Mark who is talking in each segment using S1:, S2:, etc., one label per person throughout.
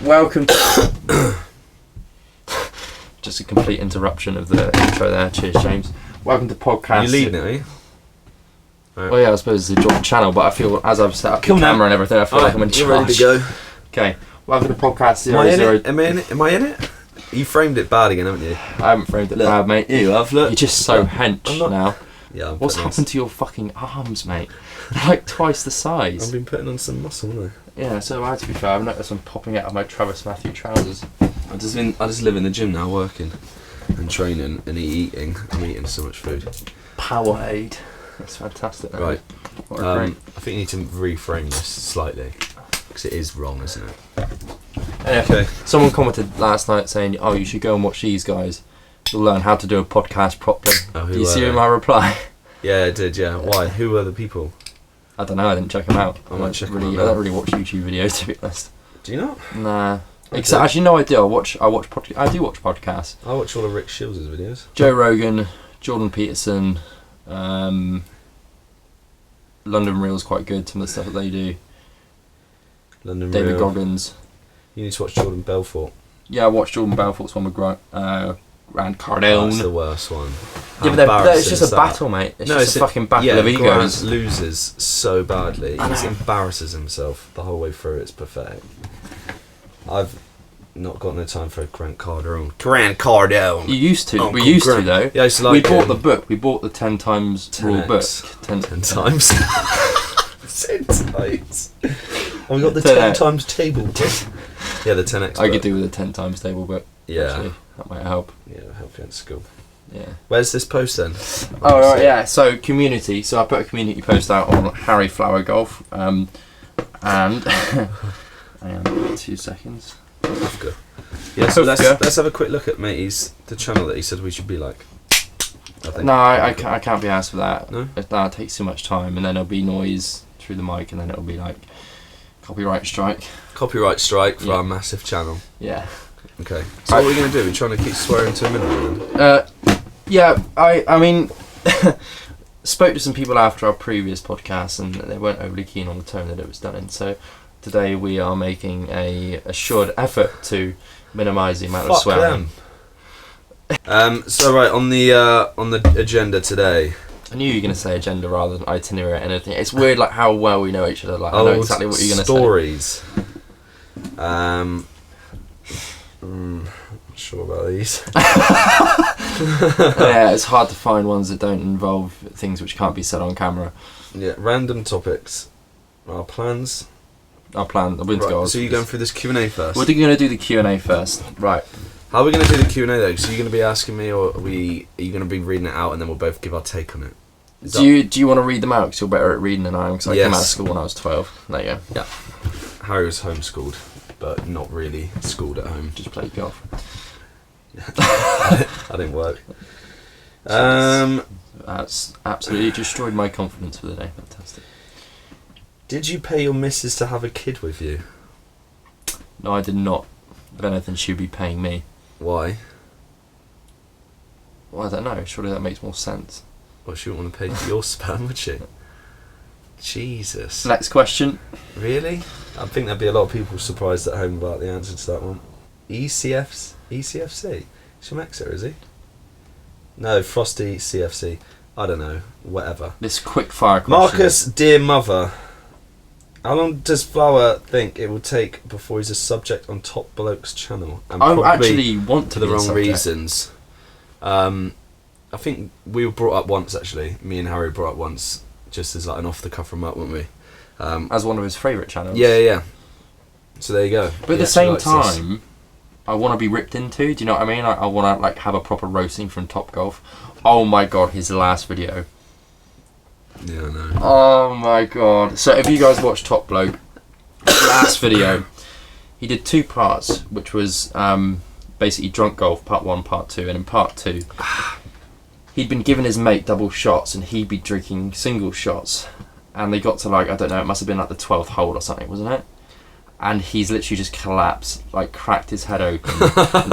S1: welcome to... Just a complete interruption of the intro there. Cheers, James. Welcome to podcast.
S2: You leading it, are you?
S1: Right. Well, yeah, I suppose it's a joint channel, but I feel, as I've set up the camera and everything, I feel like I'm in charge.
S2: You're ready to go.
S1: Okay, welcome to podcast 00.
S2: Am I in it? You framed it bad again, haven't you?
S1: I haven't framed it bad, mate.
S2: You have, look.
S1: You're just so hench now.
S2: Yeah,
S1: what's happened to your fucking arms, mate? They're like twice the size.
S2: I've been putting on some muscle, haven't I?
S1: Yeah, so have I, to be fair. I've noticed I'm popping out of my Travis Matthew trousers.
S2: I just live in the gym now, working and training and eating. I'm eating so much food.
S1: Powerade. That's fantastic. That
S2: right.
S1: What a great...
S2: I think you need to reframe this slightly because it is wrong, isn't it?
S1: Anyway, okay. Someone commented last night saying, "Oh, you should go and watch these guys. You'll learn how to do a podcast properly."
S2: Oh,
S1: do you see my reply?
S2: Yeah, I did. Yeah. Why? Who were the people?
S1: I don't know. I didn't check them out.
S2: I might check them out.
S1: I don't really watch YouTube videos, to be honest.
S2: Do you not?
S1: Nah. Except, actually, no, I do. I do watch podcasts.
S2: I watch all of Rick Shields' videos.
S1: Joe Rogan, Jordan Peterson, London Real's quite good. Some of the stuff that they do. David
S2: Real.
S1: Goggins.
S2: You need to watch Jordan Belfort.
S1: Yeah, I watched Jordan Belfort's one with Grant Cardone.
S2: That's the worst one.
S1: Yeah, but it's just a battle, mate. It's just a fucking battle of egos.
S2: Grant loses so badly. He embarrasses himself the whole way through. It's pathetic. I've not got no time for Grant Cardone. Grant Cardone.
S1: You used to. We used to, though.
S2: Yeah, I used to like
S1: we bought the book. We bought the 10 times rule book. 10
S2: times. 10 times. And we got the 10 times table book. Yeah, the 10x.
S1: I could do with a 10 times table book.
S2: Yeah.
S1: Actually. That might help.
S2: Yeah, it'll help you at school.
S1: Yeah.
S2: Where's this post then?
S1: Oh, right, yeah. So, community. So, I put a community post out on Harry Flower Golf. And... Hang on, 2 seconds.
S2: Hufka. Yeah, so let's have a quick look at the channel that he said we should be like.
S1: No, I can't be asked for that.
S2: No?
S1: That takes too much time, and then there'll be noise through the mic, and then it'll be like copyright strike.
S2: Copyright strike for our massive channel.
S1: Yeah.
S2: Okay. So what are we going to do? We're trying to keep swearing to a minimum then?
S1: Yeah, I mean, spoke to some people after our previous podcast, and they weren't overly keen on the tone that it was done in, so today we are making a assured effort to minimise the amount of swearing.
S2: So right, on the agenda today.
S1: I knew you were going to say agenda rather than itinerary and anything. It's weird like how well we know each other. Like I know exactly what you're going to say.
S2: Stories. Not sure about these.
S1: Yeah, it's hard to find ones that don't involve things which can't be said on camera.
S2: Yeah, random topics. Our plans.
S1: Our plan. Right,
S2: so you're going through this Q&A first?
S1: We're going to do the Q&A first. Right.
S2: How are we going to do the Q&A though? So you're going to be asking me, or are you going to be reading it out and then we'll both give our take on it?
S1: Do you want to read them out? Because you're better at reading than I am. Because I came out of school when I was 12. There you go.
S2: Yeah. Harry was homeschooled, but not really schooled at home.
S1: Just played golf.
S2: I didn't work.
S1: That's absolutely destroyed my confidence for the day. Fantastic.
S2: Did you pay your missus to have a kid with you?
S1: No, I did not. If anything, she'd be paying me.
S2: Why?
S1: Well, I don't know. Surely that makes more sense.
S2: Well, she wouldn't want to pay for your sperm, would she? Jesus.
S1: Next question.
S2: Really? I think there'd be a lot of people surprised at home about the answer to that one. ECFC? He's from Exeter, is he? No, Frosty CFC. I don't know. Whatever.
S1: This quick fire question.
S2: Marcus, dear mother. How long does Flower think it will take before he's a subject on Top Bloke's channel? And
S1: I actually want to
S2: for the wrong reasons. I think we were brought up once, actually. Me and Harry brought up once, just as like an off-the-cuff remark, weren't we?
S1: As one of his favourite channels.
S2: Yeah. So there you go.
S1: But at the same time, I want to be ripped into. Do you know what I mean? I want to like have a proper roasting from Top Golf. Oh my god, his last video.
S2: Yeah, I know.
S1: Oh my god. So if you guys watched Top Bloke, last video, he did 2 parts, which was basically drunk golf, part 1, part 2, and in part 2, he'd been giving his mate double shots and he'd be drinking single shots. And they got to like, I don't know, it must have been like the 12th hole or something, wasn't it? And he's literally just collapsed, like cracked his head open. An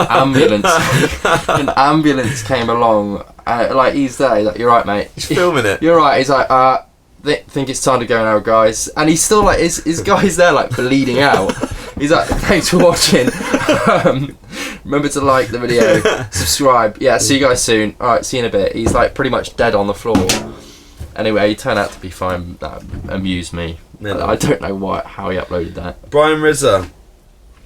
S1: ambulance came along. Like he's there. He's like, "You're right, mate."
S2: He's filming it.
S1: You're right. He's like, think it's time to go now, guys. And he's still like, his guy's there, like bleeding out. He's like, thanks for watching. Remember to like the video, subscribe. Yeah, see you guys soon. Alright, see you in a bit. He's like pretty much dead on the floor. Anyway, he turned out to be fine. That amused me. I don't know how he uploaded that.
S2: Brian Rizza.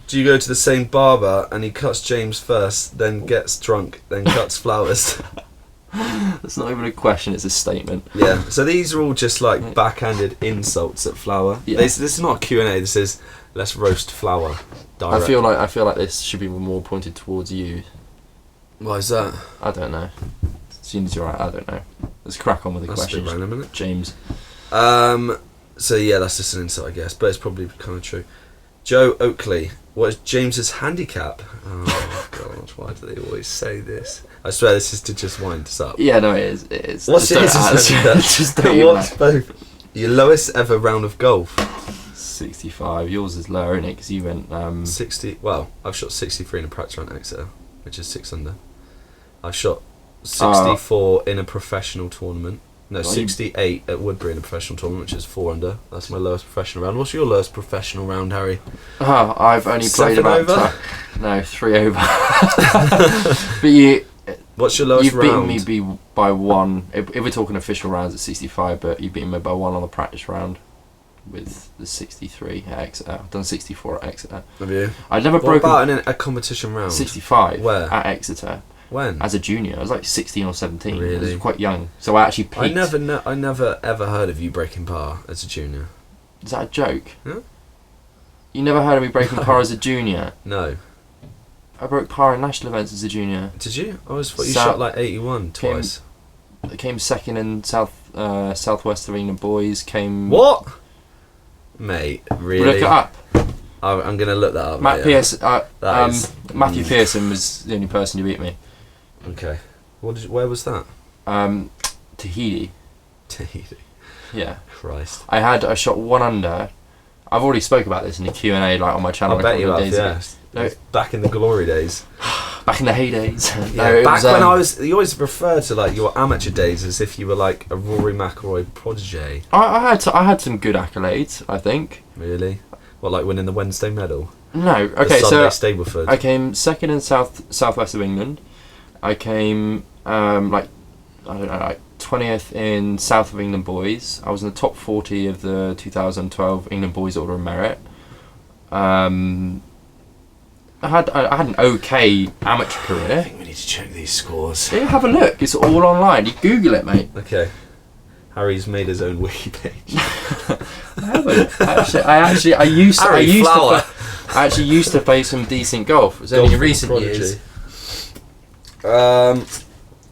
S2: Do you go to the same barber and he cuts James first, then gets drunk, then cuts flowers?
S1: That's not even a question, it's a statement.
S2: Yeah, so these are all just like backhanded insults at Flower.
S1: Yeah.
S2: This is not a Q&A, this is let's roast Flower direct.
S1: I feel like this should be more pointed towards you.
S2: Why is that?
S1: I don't know. Seems you're right, I don't know. Let's crack on with the questions.
S2: That's a bit random, isn't it?
S1: James.
S2: So yeah, that's just an insult, I guess, but it's probably kind of true. Joe Oakley, what is James's handicap? Oh god, why do they always say this? I swear this is to just wind us up.
S1: Yeah, no, it is. It is.
S2: What's
S1: just
S2: just
S1: don't
S2: what's both? Your lowest ever round of golf?
S1: 65. Yours is lower, isn't it? Because you went
S2: 60. Well, I've shot 63 in a practice round at Exeter, which is 6 under. I shot 64 in a professional tournament. No, 68 at Woodbury in a professional tournament, which is 4 under. That's my lowest professional round. What's your lowest professional round, Harry?
S1: Oh, I've only played
S2: 7
S1: about
S2: over?
S1: No, 3 over. But you.
S2: What's your lowest
S1: You've
S2: round?
S1: beaten me by 1. If we're talking official rounds at 65, but you've beaten me by 1 on the practice round with the 63 at Exeter. I've done 64 at Exeter.
S2: Have you?
S1: I've never
S2: What
S1: broken
S2: about in a competition round?
S1: 65
S2: Where?
S1: at Exeter.
S2: When?
S1: As a junior, I was like 16 or 17.
S2: Really?
S1: I was quite young, so I actually peaked.
S2: I never ever heard of you breaking par as a junior.
S1: Is that a joke?
S2: Huh?
S1: You never heard of me breaking par as a junior?
S2: No.
S1: I broke par in national events as a junior.
S2: Did you? I always thought you
S1: South-
S2: shot like 81 twice.
S1: I came second in southwest of England boys. Came
S2: What? Mate, really?
S1: Look it up.
S2: I'm gonna look that up.
S1: Matt
S2: later.
S1: Pearson. Matthew Pearson was the only person who beat me.
S2: Okay. Where was that?
S1: Tahiti.
S2: Tahiti.
S1: Yeah.
S2: Christ.
S1: I shot 1 under. I've already spoke about this in the Q&A like on my channel.
S2: I bet you have.
S1: days
S2: Yeah.
S1: ago.
S2: Back in the glory days.
S1: Back in the heydays.
S2: Yeah, back when I was. You always refer to like your amateur days as if you were like a Rory McIlroy protege.
S1: I had some good accolades, I think.
S2: Really? What, like winning the Wednesday medal?
S1: No.
S2: The
S1: Okay,
S2: Sunday
S1: so
S2: Stableford.
S1: I came second in southwest of England. I came like 20th in South of England boys. I was in the top 40 of the 2012 England Boys Order of Merit. I had an okay amateur
S2: I
S1: career.
S2: think we need to check these scores.
S1: Yeah, have a look. It's all online. You Google it, mate.
S2: Okay. Harry's made his own wiki page.
S1: I haven't. I actually used to play some decent golf. It was only in recent years.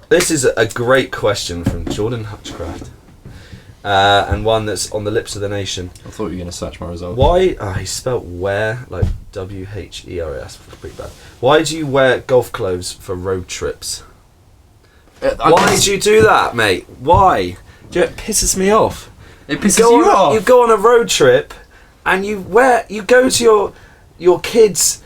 S2: This is a great question from Jordan Hutchcraft, and one that's on the lips of the nation.
S1: I thought you were going to search my result.
S2: Why? He spelt wear like WHERS. Pretty bad. Why do you wear golf clothes for road trips? Why do you do that, mate? Why? It pisses me off.
S1: It pisses you off.
S2: You go on a road trip, and you go to your kid's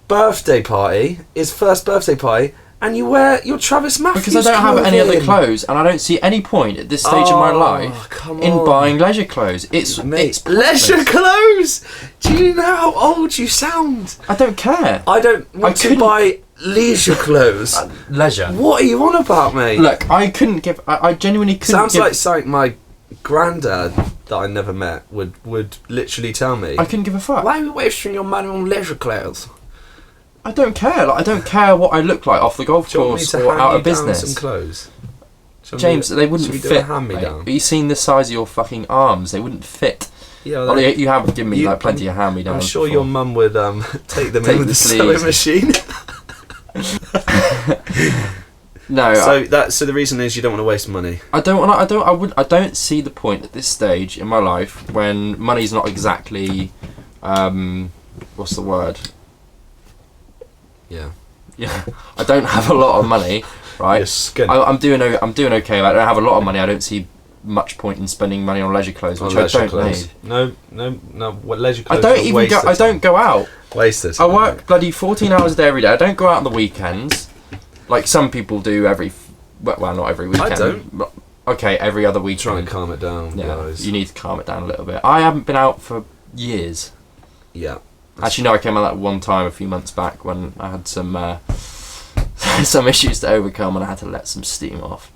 S2: birthday party, his first birthday party, and you wear your Travis Matthews
S1: because I don't have any other
S2: clothing.
S1: clothes, and I don't see any point at this stage in my life in buying leisure clothes. It's pointless.
S2: Leisure clothes. Do you know how old you sound?
S1: I don't care.
S2: I don't want to buy leisure clothes.
S1: Leisure.
S2: What are you on about, mate?
S1: Look, I couldn't give. I genuinely couldn't.
S2: Sounds like something my granddad that I never met would literally tell me.
S1: I couldn't give a fuck.
S2: Why are you wasting your money on leisure clothes?
S1: I don't care. Like, I don't care what I look like off the golf course or out of business.
S2: Some clothes.
S1: James, they wouldn't fit.
S2: Hand-me-down?
S1: But you seen the size of your fucking arms? They wouldn't fit.
S2: Yeah,
S1: well, you have given me like plenty of hand-me-downs.
S2: I'm sure
S1: before.
S2: your mum would take them in with the sewing machine.
S1: No.
S2: So the reason is you don't want to waste money.
S1: I don't see the point at this stage in my life when money's not exactly, what's the word? Yeah. I don't have a lot of money, right? I'm doing okay. I don't have a lot of money. I don't see much point in spending money on leisure clothes, which I don't need.
S2: No. What leisure clothes?
S1: I don't go out.
S2: Wasted.
S1: I work bloody 14 hours a day every day. I don't go out on the weekends, like some people do well, not every weekend.
S2: I don't.
S1: But, okay, every other weekend.
S2: Try and calm it down,
S1: yeah,
S2: guys.
S1: you need to calm it down a little bit. I haven't been out for years.
S2: Yeah.
S1: Actually, no, I came out that one time a few months back when I had some some issues to overcome and I had to let some steam off.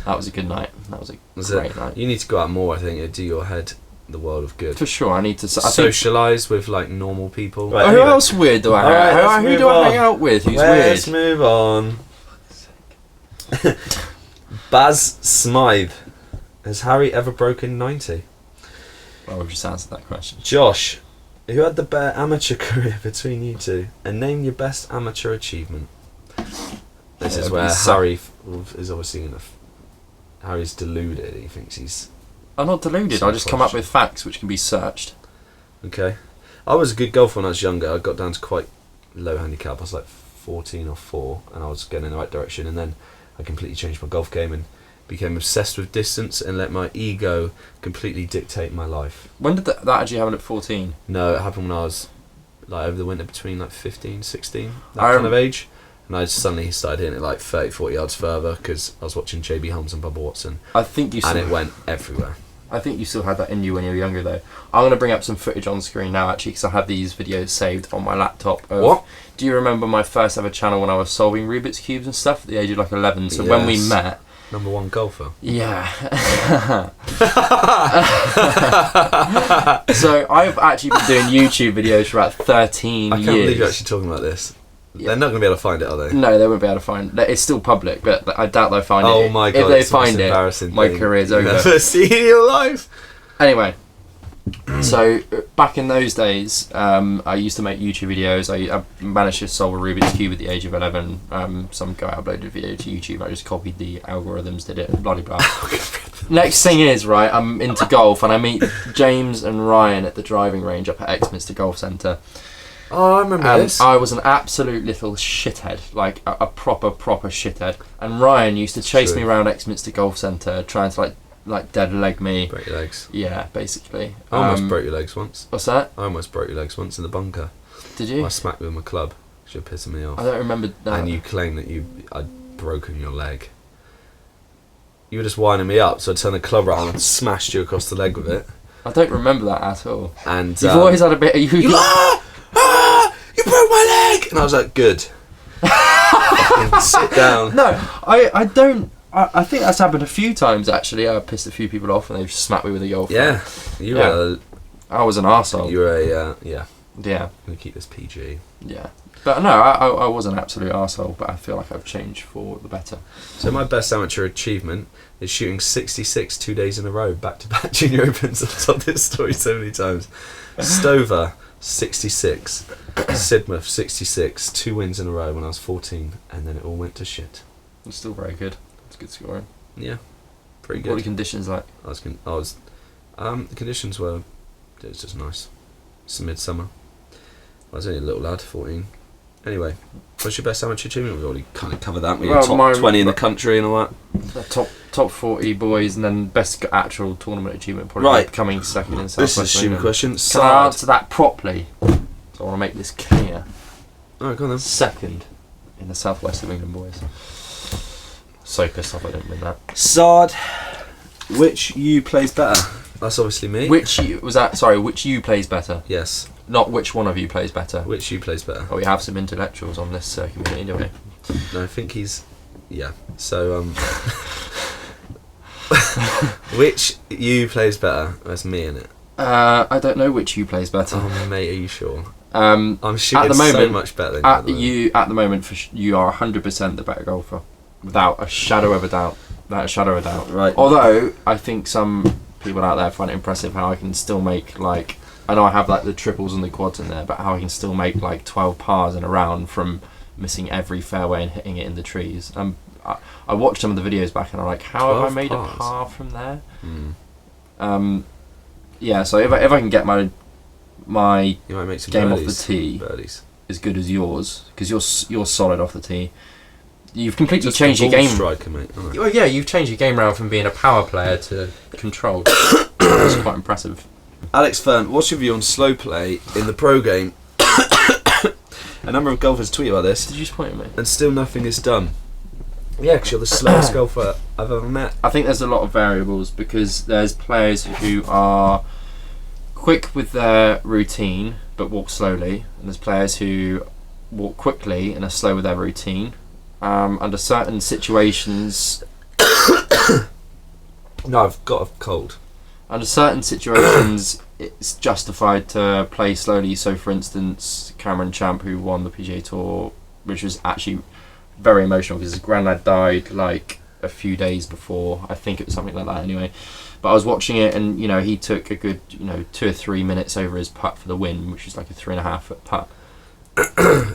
S1: That was a good night. That was a great night.
S2: You need to go out more, I think. It'd do your head the world of good.
S1: For sure, I need to
S2: socialise with like normal people.
S1: Right, who else weird do I hang out? Who do I hang out with? Who's weird?
S2: Let's move on. Baz Smythe. Has Harry ever broken 90?
S1: Well, we've just answered that question.
S2: Josh, who had the better amateur career between you two? And name your best amateur achievement. This is where Harry is obviously going to... Harry's deluded. He thinks he's...
S1: I'm not deluded. I just come up with facts which can be searched.
S2: Okay. I was a good golfer when I was younger. I got down to quite low handicap. I was like 14 or 4 and I was getting in the right direction, and then I completely changed my golf game and became obsessed with distance and let my ego completely dictate my life.
S1: When did that actually happen at 14?
S2: No, it happened when I was like over the winter between like 15, 16, that kind of age. And I suddenly started hitting it like 30, 40 yards further because I was watching JB Holmes and Bubba Watson. And it went everywhere.
S1: I think you still had that in you when you were younger though. I'm going to bring up some footage on screen now actually because I have these videos saved on my laptop.
S2: What?
S1: Do you remember my first ever channel when I was solving Rubik's Cubes and stuff at the age of like 11? So when we met...
S2: #1 golfer.
S1: Yeah. So I've actually been doing YouTube videos for about 13 years.
S2: I can't believe you're actually talking about this. Yeah. They're not going to be able to find it, are they?
S1: No, they won't be able to find it. It's still public, but I doubt they'll find it.
S2: Oh my god,
S1: if they find it, my career's over.
S2: You've never seen in your life.
S1: Anyway, so back in those days, I used to make YouTube videos. I managed to solve a Rubik's Cube at the age of 11. Some guy uploaded a video to YouTube. I just copied the algorithms, did it, blah, blah, blah. Next thing is, right, I'm into golf and I meet James and Ryan at the driving range up at Exminster Golf Centre.
S2: Oh, I remember this.
S1: I was an absolute little shithead, like a proper shithead. And Ryan used to chase me around Exminster Golf Centre, trying to like dead leg me.
S2: Break your legs.
S1: Yeah, basically.
S2: I almost broke your legs once.
S1: What's that?
S2: I almost broke your legs once in the bunker.
S1: Did you?
S2: I smacked you with my club. You're pissing me off.
S1: I don't remember that.
S2: And you claimed that I'd broken your leg. You were just winding me up, so I turned the club around and smashed you across the leg with it.
S1: I don't remember that at all.
S2: And
S1: you've always had a bit of you
S2: you broke my leg! And I was like, good. Sit down.
S1: No, I don't. I think that's happened a few times actually. I pissed a few people off and they've smacked me with a golf.
S2: Yeah,
S1: I was an arsehole.
S2: You were a
S1: Yeah.
S2: I'm gonna keep this PG.
S1: Yeah, but no, I was an absolute arsehole. But I feel like I've changed for the better.
S2: So my best amateur achievement is shooting 66 2 days in a row, back-to-back Junior Opens. I've told this story so many times. Stover 66, Sidmouth 66, 2 wins in a row when I was 14, and then it all went to shit.
S1: It's still very good. It's good scoring.
S2: Yeah, pretty good.
S1: What are the conditions like?
S2: The conditions were, it was just nice. It's midsummer. I was only a little lad, 14. Anyway, what's your best amateur achievement? We've already kind of covered that. We're top 20 in the country and all that.
S1: Top 40 boys, and then best actual tournament achievement probably coming second in South West.
S2: This is a stupid question.
S1: Can I answer that properly? So I want to make this clear.
S2: Alright, go on then.
S1: Second in the South West of England boys. So pissed off I didn't win that.
S2: Sard, which you plays better? That's obviously me.
S1: Which you plays better?
S2: Yes.
S1: Not which one of you plays better.
S2: Which you plays better?
S1: Oh, we have some intellectuals on this community, don't we?
S2: No, I think he's... Yeah. So, which you plays better? That's me, innit?
S1: I don't know which you plays better.
S2: Oh, mate, are you sure?
S1: I'm
S2: shooting at the moment, so much better than
S1: you. At the moment, you are 100% the better golfer. Without a shadow of a doubt.
S2: Right.
S1: Although, I think some people out there find it impressive how I can still make, like... I know I have, like, the triples and the quads in there, but how I can still make, like, 12 pars in a round from missing every fairway and hitting it in the trees. I watched some of the videos back and I'm like, how have I made a par from there? Yeah, so if I can get my
S2: you might make some
S1: game
S2: birdies,
S1: off the tee
S2: birdies.
S1: as good as yours, because you're solid off the tee, you've completely changed your game.
S2: Striker, mate.
S1: Oh yeah, you've changed your game round from being a power player to control. That's quite impressive.
S2: Alex Fern, what's your view on slow play in the pro game? A number of golfers tweet about this.
S1: Did you just point at me?
S2: And still nothing is done. Yeah, because you're the slowest golfer I've ever met.
S1: I think there's a lot of variables because there's players who are quick with their routine but walk slowly, and there's players who walk quickly and are slow with their routine. Under certain situations,
S2: No, I've got a cold.
S1: Under certain situations, it's justified to play slowly. So, for instance, Cameron Champ, who won the PGA Tour, which was actually very emotional because his granddad died like a few days before. I think it was something like that anyway. But I was watching it, and he took a good 2 or 3 minutes over his putt for the win, which is like a 3.5 foot putt,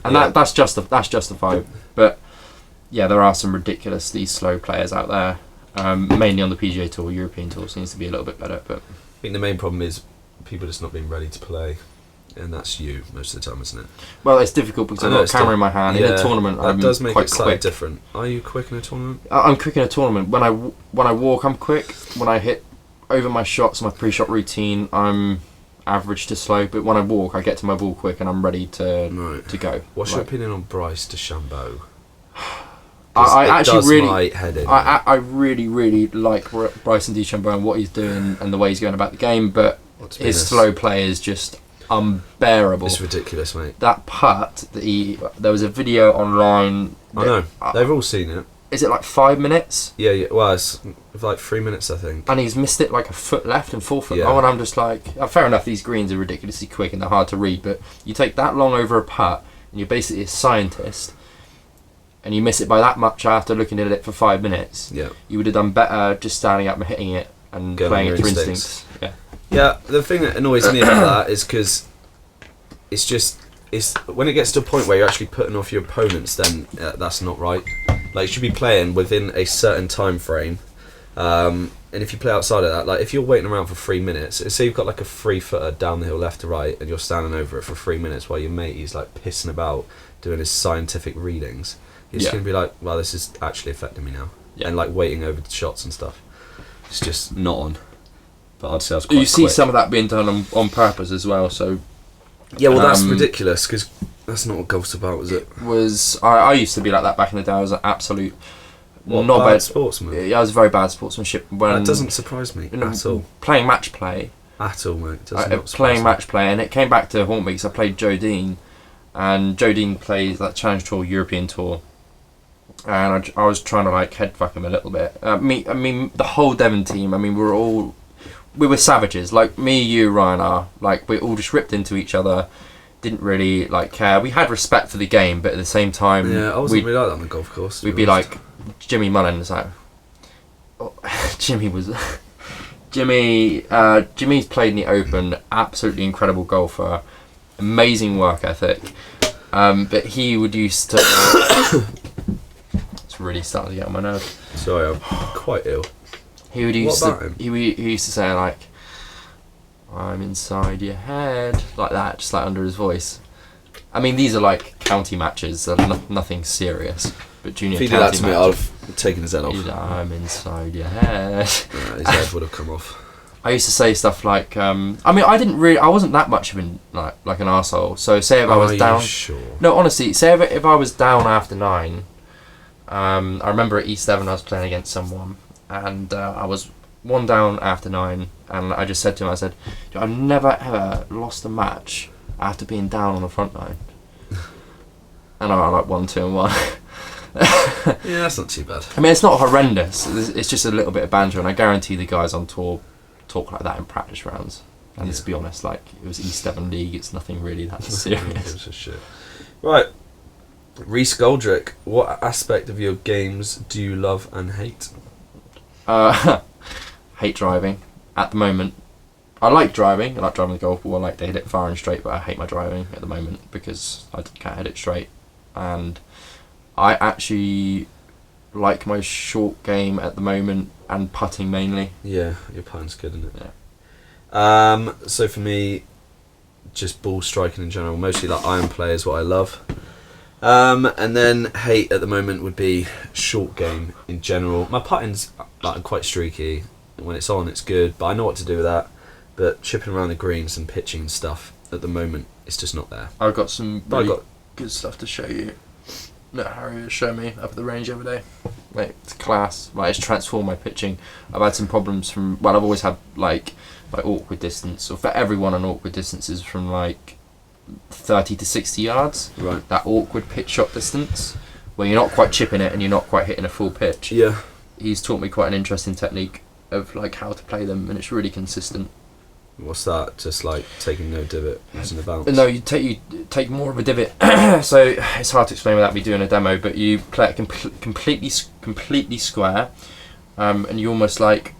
S1: and that's justified. But yeah, there are some ridiculously slow players out there. Mainly on the PGA Tour. European Tour seems to be a little bit better, but
S2: I think the main problem is people just not being ready to play, and that's you most of the time, isn't it?
S1: well, it's difficult because I've got a camera in my hand. In a tournament, I'm
S2: does make
S1: quite
S2: it slightly
S1: quick.
S2: different. Are you quick in a tournament?
S1: I'm quick in a tournament. When I walk, I'm quick. When I hit over my shots, my pre-shot routine, I'm average to slow. But when I walk, I get to my ball quick, and I'm ready to go.
S2: What's your opinion on Bryce DeChambeau?
S1: I actually really,
S2: my head in.
S1: I really like Bryson DeChambeau and what he's doing and the way he's going about the game, but his slow play is just unbearable.
S2: It's ridiculous, mate.
S1: That putt that there was a video online.
S2: I know they've all seen it.
S1: Is it like 5 minutes?
S2: Yeah. Well, it's like 3 minutes, I think.
S1: And he's missed it like a foot left and 4 foot.
S2: Yeah.
S1: Oh, and I'm just like, fair enough. These greens are ridiculously quick and they're hard to read, but you take that long over a putt, and you're basically a scientist. And you miss it by that much after looking at it for 5 minutes.
S2: Yeah.
S1: You would have done better just standing up and hitting it and
S2: Going
S1: playing
S2: on
S1: it
S2: your
S1: for
S2: instincts.
S1: instincts. Yeah.
S2: Yeah. The thing that annoys me about that is because it's when it gets to a point where you're actually putting off your opponents, then that's not right. Like, you should be playing within a certain time frame. And if you play outside of that, like if you're waiting around for 3 minutes, say you've got like a 3-footer down the hill left to right, and you're standing over it for 3 minutes while your mate is like pissing about doing his scientific readings. You're just going to be like, well, this is actually affecting me now. Yeah. And like waiting over the shots and stuff. It's just not on. But I'd say I was quite
S1: You see
S2: quick.
S1: some of that being done on purpose as well, so...
S2: Yeah, well, that's ridiculous, because that's not what golf's about, is it?
S1: I used to be like that back in the day. I was an absolute...
S2: bad sportsman?
S1: Yeah, I was a very bad sportsmanship.
S2: That doesn't surprise me at all.
S1: Playing match play.
S2: At all, mate. Does not surprise
S1: playing
S2: me.
S1: match play, and it came back to haunt me because I played Joe Dean, and Joe Dean plays that Challenge Tour, European Tour, and I was trying to like headfuck him a little bit. I mean, the whole Devon team. I mean, we were savages. Like me, you, Ryan are. Like we all just ripped into each other. Didn't really like care. We had respect for the game, but at the same time,
S2: yeah, I wasn't really like that on the golf course.
S1: We'd be like Jimmy Mullen was like, Jimmy's played in the Open. Absolutely incredible golfer, amazing work ethic. But he would used to. It's really starting to get on my nerves.
S2: Sorry, I'm quite ill.
S1: He used to say like, "I'm inside your head," like that, just like under his voice. I mean, these are like county matches, so nothing serious. But junior
S2: if he
S1: county
S2: did that to me, I'd have taken his head off.
S1: I'm inside your head.
S2: His head would have come off.
S1: I used to say stuff like, I mean, I wasn't that much of an like an arsehole. So say if I was down.
S2: Sure?
S1: No, honestly, say if I was down after 9. I remember at East Devon I was playing against someone, and I was 1 down after 9, and I just said to him, I said, I've never ever lost a match after being down on the front line. And I like 1, 2, and 1.
S2: Yeah, that's not too bad.
S1: I mean, it's not horrendous. It's just a little bit of banter, and I guarantee the guys on tour talk like that in practice rounds. And let's be honest, like it was East Devon League. It's nothing really that serious.
S2: It's just shit. Right, Reece Goldrick. What aspect of your games do you love and hate?
S1: Hate driving at the moment. I like driving. I like driving the golf ball. I like to hit it far and straight, but I hate my driving at the moment because I can't hit it straight. And I actually like my short game at the moment and putting mainly.
S2: Yeah, your putting's good, isn't it?
S1: Yeah.
S2: So for me, just ball striking in general. Mostly like iron play is what I love. And then hate at the moment would be short game in general. My putting's like quite streaky. When it's on, it's good, but I know what to do with that. But chipping around the greens and pitching and stuff at the moment, it's just not there.
S1: I've got some good stuff to show you. No, Harry was showing me up at the range the other day. Like, it's class. Like, it's transformed my pitching. I've had some problems from. Well, I've always had like awkward distance, or for everyone, an awkward distance is from like 30 to 60 yards.
S2: Right.
S1: That awkward pitch shot distance, where you're not quite chipping it and you're not quite hitting a full pitch.
S2: Yeah.
S1: He's taught me quite an interesting technique of like how to play them, and it's really consistent.
S2: What's that? Just like taking no divot, using a bounce?
S1: No, you take more of a divot. So it's hard to explain without me doing a demo, but you play it completely square, and you almost like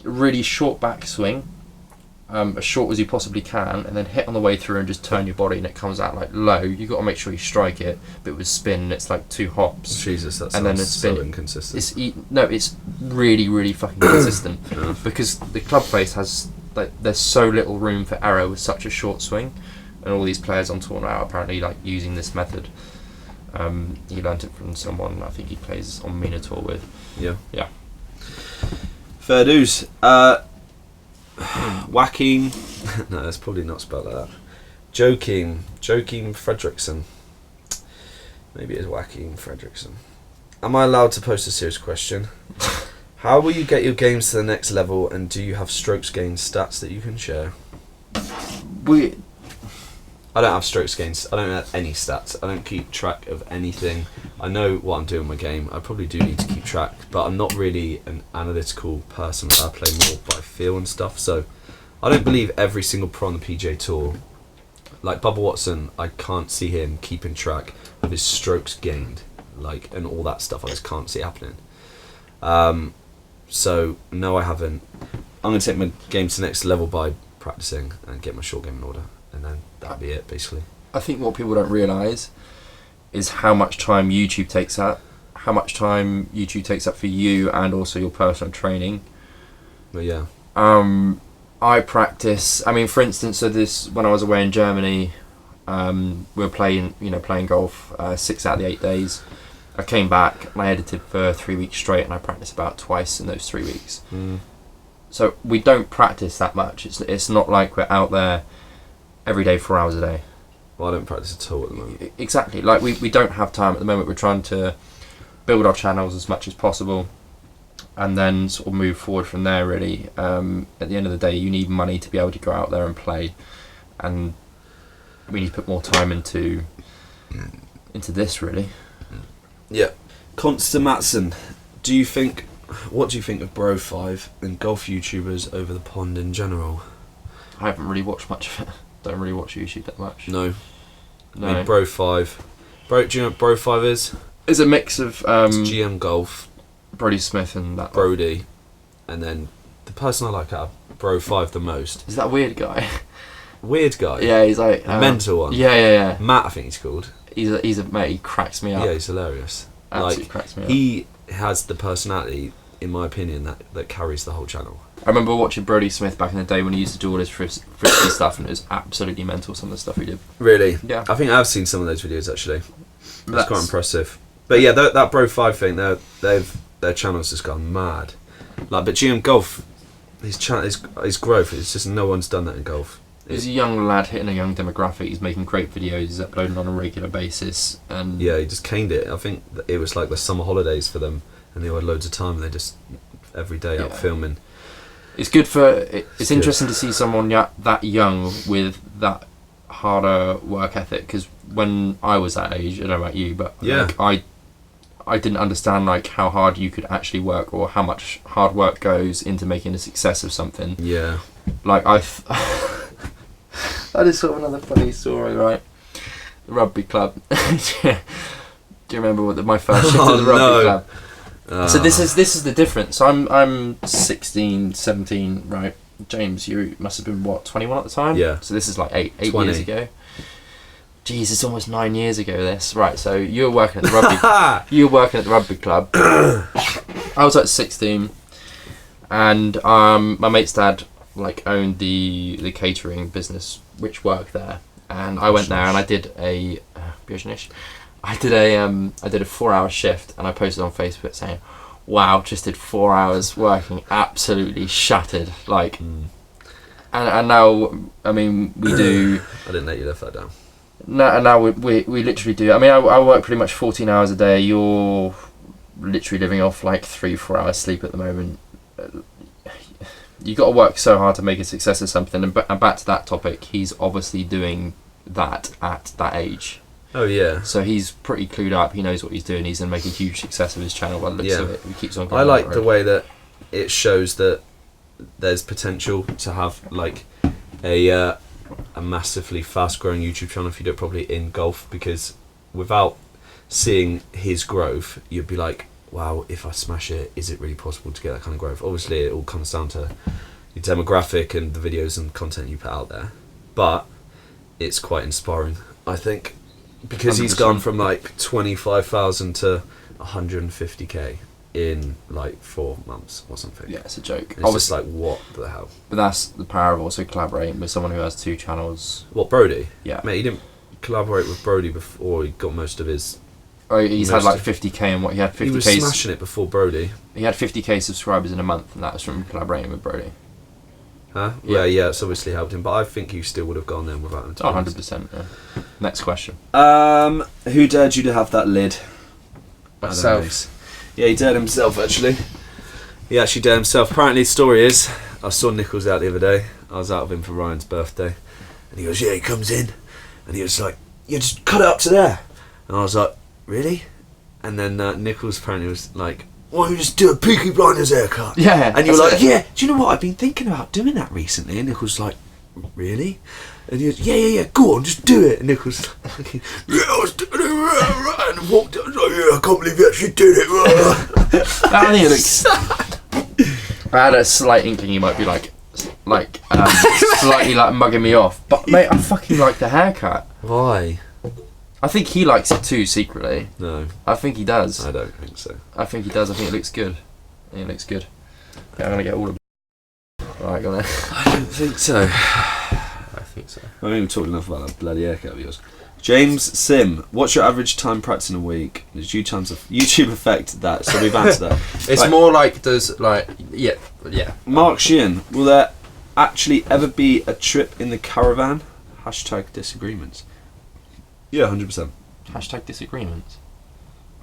S1: really short back swing, as short as you possibly can, and then hit on the way through and just turn your body, and it comes out like low. You got to make sure you strike it, but with spin, it's like 2 hops.
S2: Jesus, that
S1: and then
S2: sounds
S1: it's so
S2: inconsistent.
S1: It's really fucking consistent because the club face has like there's so little room for error with such a short swing, and all these players on tour now are apparently like using this method. He learnt it from someone I think he plays on Minotaur with. Yeah.
S2: Fair dues. Joaquin. No, that's probably not spelled like that. Joaquin Fredrickson. Maybe it's Joaquin Fredrickson. Am I allowed to post a serious question? How will you get your games to the next level, and do you have strokes gained stats that you can share? I don't have strokes gains. I don't have any stats. I don't keep track of anything. I know what I'm doing in my game. I probably do need to keep track, but I'm not really an analytical person. I play more by feel and stuff. So I don't believe every single pro on the PGA Tour, like Bubba Watson, I can't see him keeping track of his strokes gained, like, and all that stuff. I just can't see it happening. So no, I haven't. I'm going to take my game to the next level by practicing and get my short game in order, and then that'll be it, basically.
S1: I think what people don't realise is how much time YouTube takes up, for you and also your personal training.
S2: But yeah.
S1: I practice. I mean, for instance, when I was away in Germany, we were playing golf 6 out of the 8 days. I came back and I edited for 3 weeks straight, and I practiced about twice in those 3 weeks. So we don't practice that much. It's not like we're out there every day 4 hours a day.
S2: Well, I don't practice at all at the moment.
S1: Exactly. Like we don't have time at the moment. We're trying to build our channels as much as possible, and then sort of move forward from there. Really, at the end of the day, you need money to be able to go out there and play, and we need to put more time into this. Really.
S2: Yeah. Consta Matson, what do you think of Bro 5 and golf YouTubers over the pond in general?
S1: I haven't really watched much of it. Don't really watch YouTube that much.
S2: No. I mean, Bro 5. Do you know what Bro 5 is?
S1: It's a mix of
S2: it's GM Golf,
S1: Brody Smith and that
S2: Brody, and then the person I like out of Bro 5 the most.
S1: Is that weird guy?
S2: Weird guy?
S1: Yeah, he's like...
S2: the mental one?
S1: Yeah.
S2: Matt, I think he's called.
S1: He's a mate, he cracks me up.
S2: Yeah, he's hilarious.
S1: Absolutely cracks me up.
S2: He has the personality, in my opinion, that carries the whole channel.
S1: I remember watching Brody Smith back in the day when he used to do all his frisky stuff, and it was absolutely mental, some of the stuff he did.
S2: Really?
S1: Yeah.
S2: I think I've seen some of those videos, actually. That's quite impressive. But yeah, that Bro 5 thing, their channel's just gone mad. Like, but GM Golf, his growth, it's just no one's done that in golf.
S1: He's a young lad hitting a young demographic. He's making great videos. He's uploading on a regular basis, and
S2: yeah, he just caned it. I think it was like the summer holidays for them, and they had loads of time. And they just every day out filming.
S1: It's good it's interesting to see someone that young with that harder work ethic. Because when I was that age, I don't know about you, but like, I didn't understand like how hard you could actually work, or how much hard work goes into making a success of something.
S2: Yeah.
S1: Like that is sort of another funny story, right? The rugby club. Do you remember my first shift to the rugby club? So this is the difference. I'm 16, 17, right? James, you must have been what, 21 at the time?
S2: Yeah.
S1: So this is like eight years ago. Jeez, it's almost 9 years ago. This, right? So you were working at the rugby. You were working at the rugby club. I was like 16, and my mate's dad like owned the catering business which worked there, and I went there and I did a 4-hour shift, and I posted on Facebook saying, wow, just did 4 hours working, absolutely shattered, like and now, I mean, we do
S2: I didn't let you live that down.
S1: No, and now we literally do. I mean, I work pretty much 14 hours a day. You're literally living off like 3-4 hours sleep at the moment. You got to work so hard to make a success of something. And back to that topic, he's obviously doing that at that age.
S2: Oh yeah.
S1: So he's pretty clued up. He knows what he's doing. He's going to make a huge success of his channel by the looks of it. He keeps on going.
S2: I like the way that it shows that there's potential to have like a massively fast-growing YouTube channel if you do it properly in golf, because without seeing his growth, you'd be like, wow, if I smash it, is it really possible to get that kind of growth? Obviously, it all comes down to your demographic and the videos and content you put out there, but it's quite inspiring, I think, because 100%. He's gone from like 25,000 to 150k in like 4 months or something.
S1: Yeah, it's a joke.
S2: It's just like, what the hell?
S1: But that's the power of also collaborating with someone who has 2 channels.
S2: What, Brody?
S1: Yeah.
S2: Mate, he didn't collaborate with Brody before he got most of his...
S1: Oh, he's had like 50k and what? He had 50k...
S2: He was smashing it before Brody.
S1: He had 50k subscribers in a month, and that was from collaborating with Brody.
S2: Huh? Yeah, it's obviously helped him, but I think you still would have gone there without him.
S1: 100%, yeah. Next question.
S2: Who dared you to have that lid?
S1: Myself.
S2: Yeah, he dared himself, actually. He actually dared himself. Apparently, the story is, I saw Nichols out the other day. I was out with him for Ryan's birthday. And he goes, yeah, he comes in. And he was like, yeah, just cut it up to there. And I was like, really? And then Nichols apparently was like, why don't you just do a Peaky Blinders haircut?
S1: Yeah.
S2: And you were like, yeah, do you know what? I've been thinking about doing that recently. And Nichols was like, really? And he goes, yeah, go on, just do it. And Nichols was like, yeah, I was doing it. And walked out, I was like, yeah, I can't believe you actually did it.
S1: I think it looks... I had a slight inkling he might be like slightly like mugging me off. But mate, I fucking like the haircut.
S2: Why?
S1: I think he likes it too, secretly.
S2: No.
S1: I think he does.
S2: I don't think so.
S1: I think he does. I think it looks good. Yeah, I'm going to get all of it. Alright, go on then.
S2: I don't think so.
S1: I think so.
S2: I mean, we've talked enough about that bloody haircut of yours. James Sim, what's your average time practicing a week? Does YouTube affect that? So we've answered that.
S1: It's right. More like, does, like, yeah.
S2: Mark Sheehan, will there actually ever be a trip in the caravan? Hashtag disagreements. Yeah, 100%.
S1: Hashtag disagreements?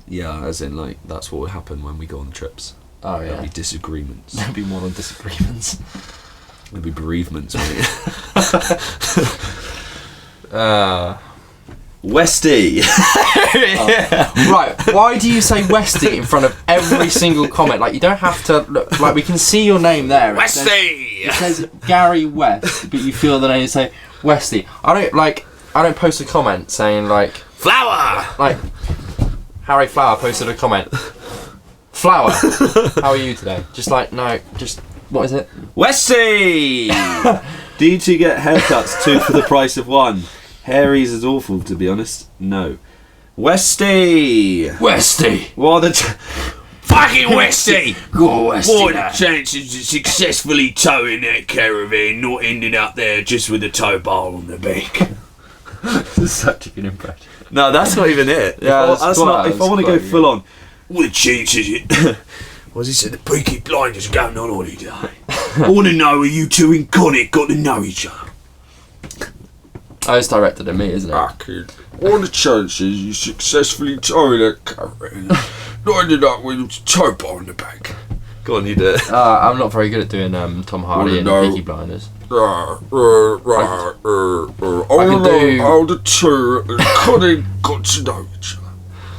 S2: Yeah, as in, like, that's what will happen when we go on trips.
S1: Oh, yeah.
S2: There'll be disagreements.
S1: There'll be more than disagreements.
S2: There'll be bereavements, mate. Westy.
S1: Right, why do you say Westy in front of every single comment? Like, you don't have to look, like, we can see your name there.
S2: Westy.
S1: It says Gary West, but you feel the name and say Westy. I don't post a comment saying like
S2: Flower.
S1: Like Harry Flower posted a comment. Flower, how are you today? Just like, no, just what is it?
S2: Westy. Do you two get haircuts 2 for the price of 1? Harry's is awful, to be honest. No. Westy. What are the fucking Westy?
S1: Go Westy.
S2: What are the chances of successfully towing that caravan, not ending up there just with a tow bar on the back?
S1: Such a good impression.
S2: No, that's not even it.
S1: Yeah,
S2: if I want to go full on, what the chances it? What he said, the Peaky Blinders are going on holiday. I want to know, are you two in Conic got to know each other?
S1: Oh, it's directed at me, isn't it?
S2: What are the chances you successfully tow that caravan, not ended up with a tow bar on the back? Go on, you do it.
S1: I'm not very good at doing Tom Hardy and Peaky Blinders.
S2: I can do how the two got to know each other.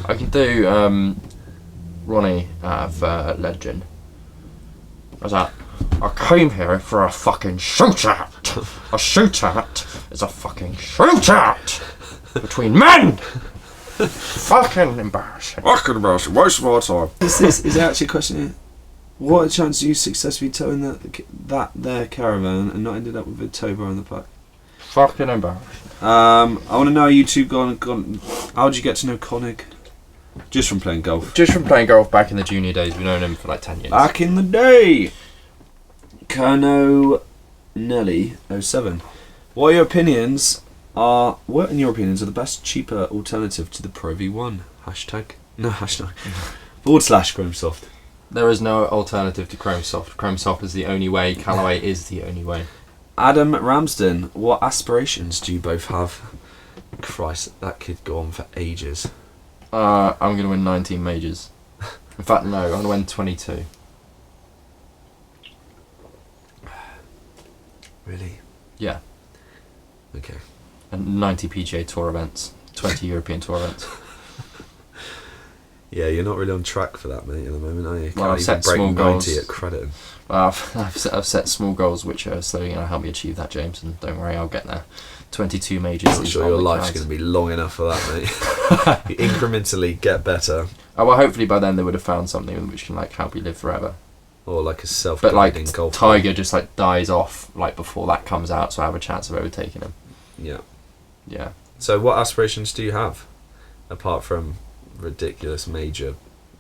S1: I can do Ronnie out of Legend. What's that? I came here for a fucking shootout. A shootout is a fucking shootout between men. Fucking embarrassing.
S2: Fucking embarrassing. Waste of our time. Is there actually a question here? What are the chances you successfully towing their caravan and not ended up with a tow bar on the back?
S1: Fucking embarrassing.
S2: I want to know you two gone. How did you get to know Conig? Just from playing golf.
S1: Just from playing golf back in the junior days. We've known him for like 10 years.
S2: Back in the day. Kerno Nelly 07. What in your opinions are the best cheaper alternative to the Pro V1? #/ Chrome Soft.
S1: There is no alternative to Chrome Soft. Chrome Soft is the only way. Callaway is the only way.
S2: Adam Ramsden, what aspirations do you both have? Christ, that could go on for ages.
S1: I'm going to win 19 majors. In fact, no, I'm going to win 22.
S2: Really?
S1: Yeah.
S2: Okay.
S1: and 90 PGA Tour events, 20 European Tour events.
S2: Yeah, you're not really on track for that, mate, at the moment, are you?
S1: Well, I've set
S2: break
S1: small
S2: 90
S1: goals.
S2: at Crediton.
S1: Well, I've set small goals which are slowly going to help me achieve that, James, and don't worry, I'll get there. 22 majors.
S2: I'm sure your life's going to be long enough for that, mate. You incrementally get better.
S1: Oh, well, hopefully by then they would have found something which can like help you live forever.
S2: Or like a
S1: But
S2: self-guiding
S1: like
S2: golf.
S1: Tiger just like dies off like before that comes out, so I have a chance of overtaking him.
S2: Yeah.
S1: Yeah.
S2: So what aspirations do you have, apart from ridiculous major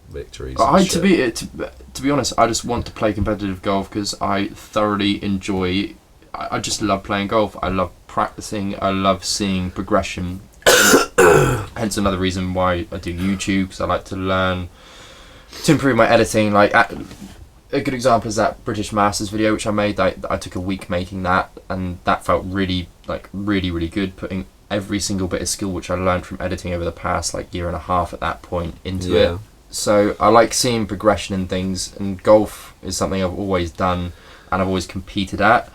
S2: victories?
S1: To be honest, I just want to play competitive golf because I thoroughly enjoy. I just love playing golf. I love practicing. I love seeing progression. Hence another reason why I do YouTube, because I like to learn to improve my editing. Like a good example is that British Masters video which I made. I took a week making that, and that felt really good. Putting every single bit of skill which I learned from editing over the past like year and a half at that point into it. So I like seeing progression in things, and golf is something I've always done and I've always competed at.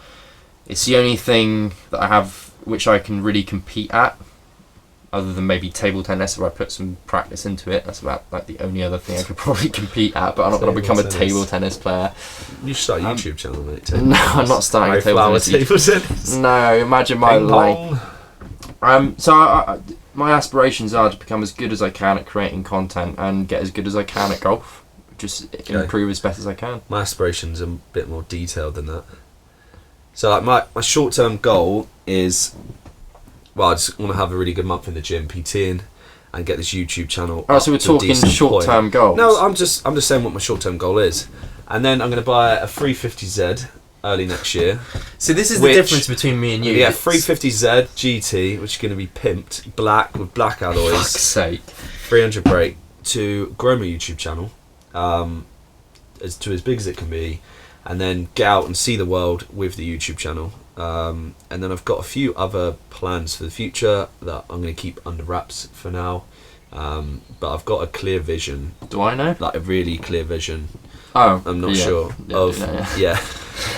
S1: It's the only thing that I have which I can really compete at, other than maybe table tennis if I put some practice into it. That's about like the only other thing I could probably compete at, but I'm not going to become a table tennis player.
S2: You should start a YouTube channel, mate.
S1: No, I'm not starting a table tennis. No, imagine my life. My aspirations are to become as good as I can at creating content and get as good as I can at golf. Just improve as best as I can.
S2: My aspirations are a bit more detailed than that. So like my short-term goal is, well, I just want to have a really good month in the gym, PTing, and get this YouTube channel.
S1: Oh, so we're talking short-term goals?
S2: No, I'm just saying what my short-term goal is. And then I'm going to buy a 350Z early next year.
S1: So this is the difference between me and you.
S2: Yeah, 350Z GT, which is going to be pimped, black, with black alloys.
S1: Fuck's sake.
S2: 300 brake, to grow my YouTube channel as big as it can be, and then get out and see the world with the YouTube channel. And then I've got a few other plans for the future that I'm going to keep under wraps for now. But I've got a clear vision.
S1: Do I know?
S2: Like a really clear vision.
S1: Oh,
S2: I'm not sure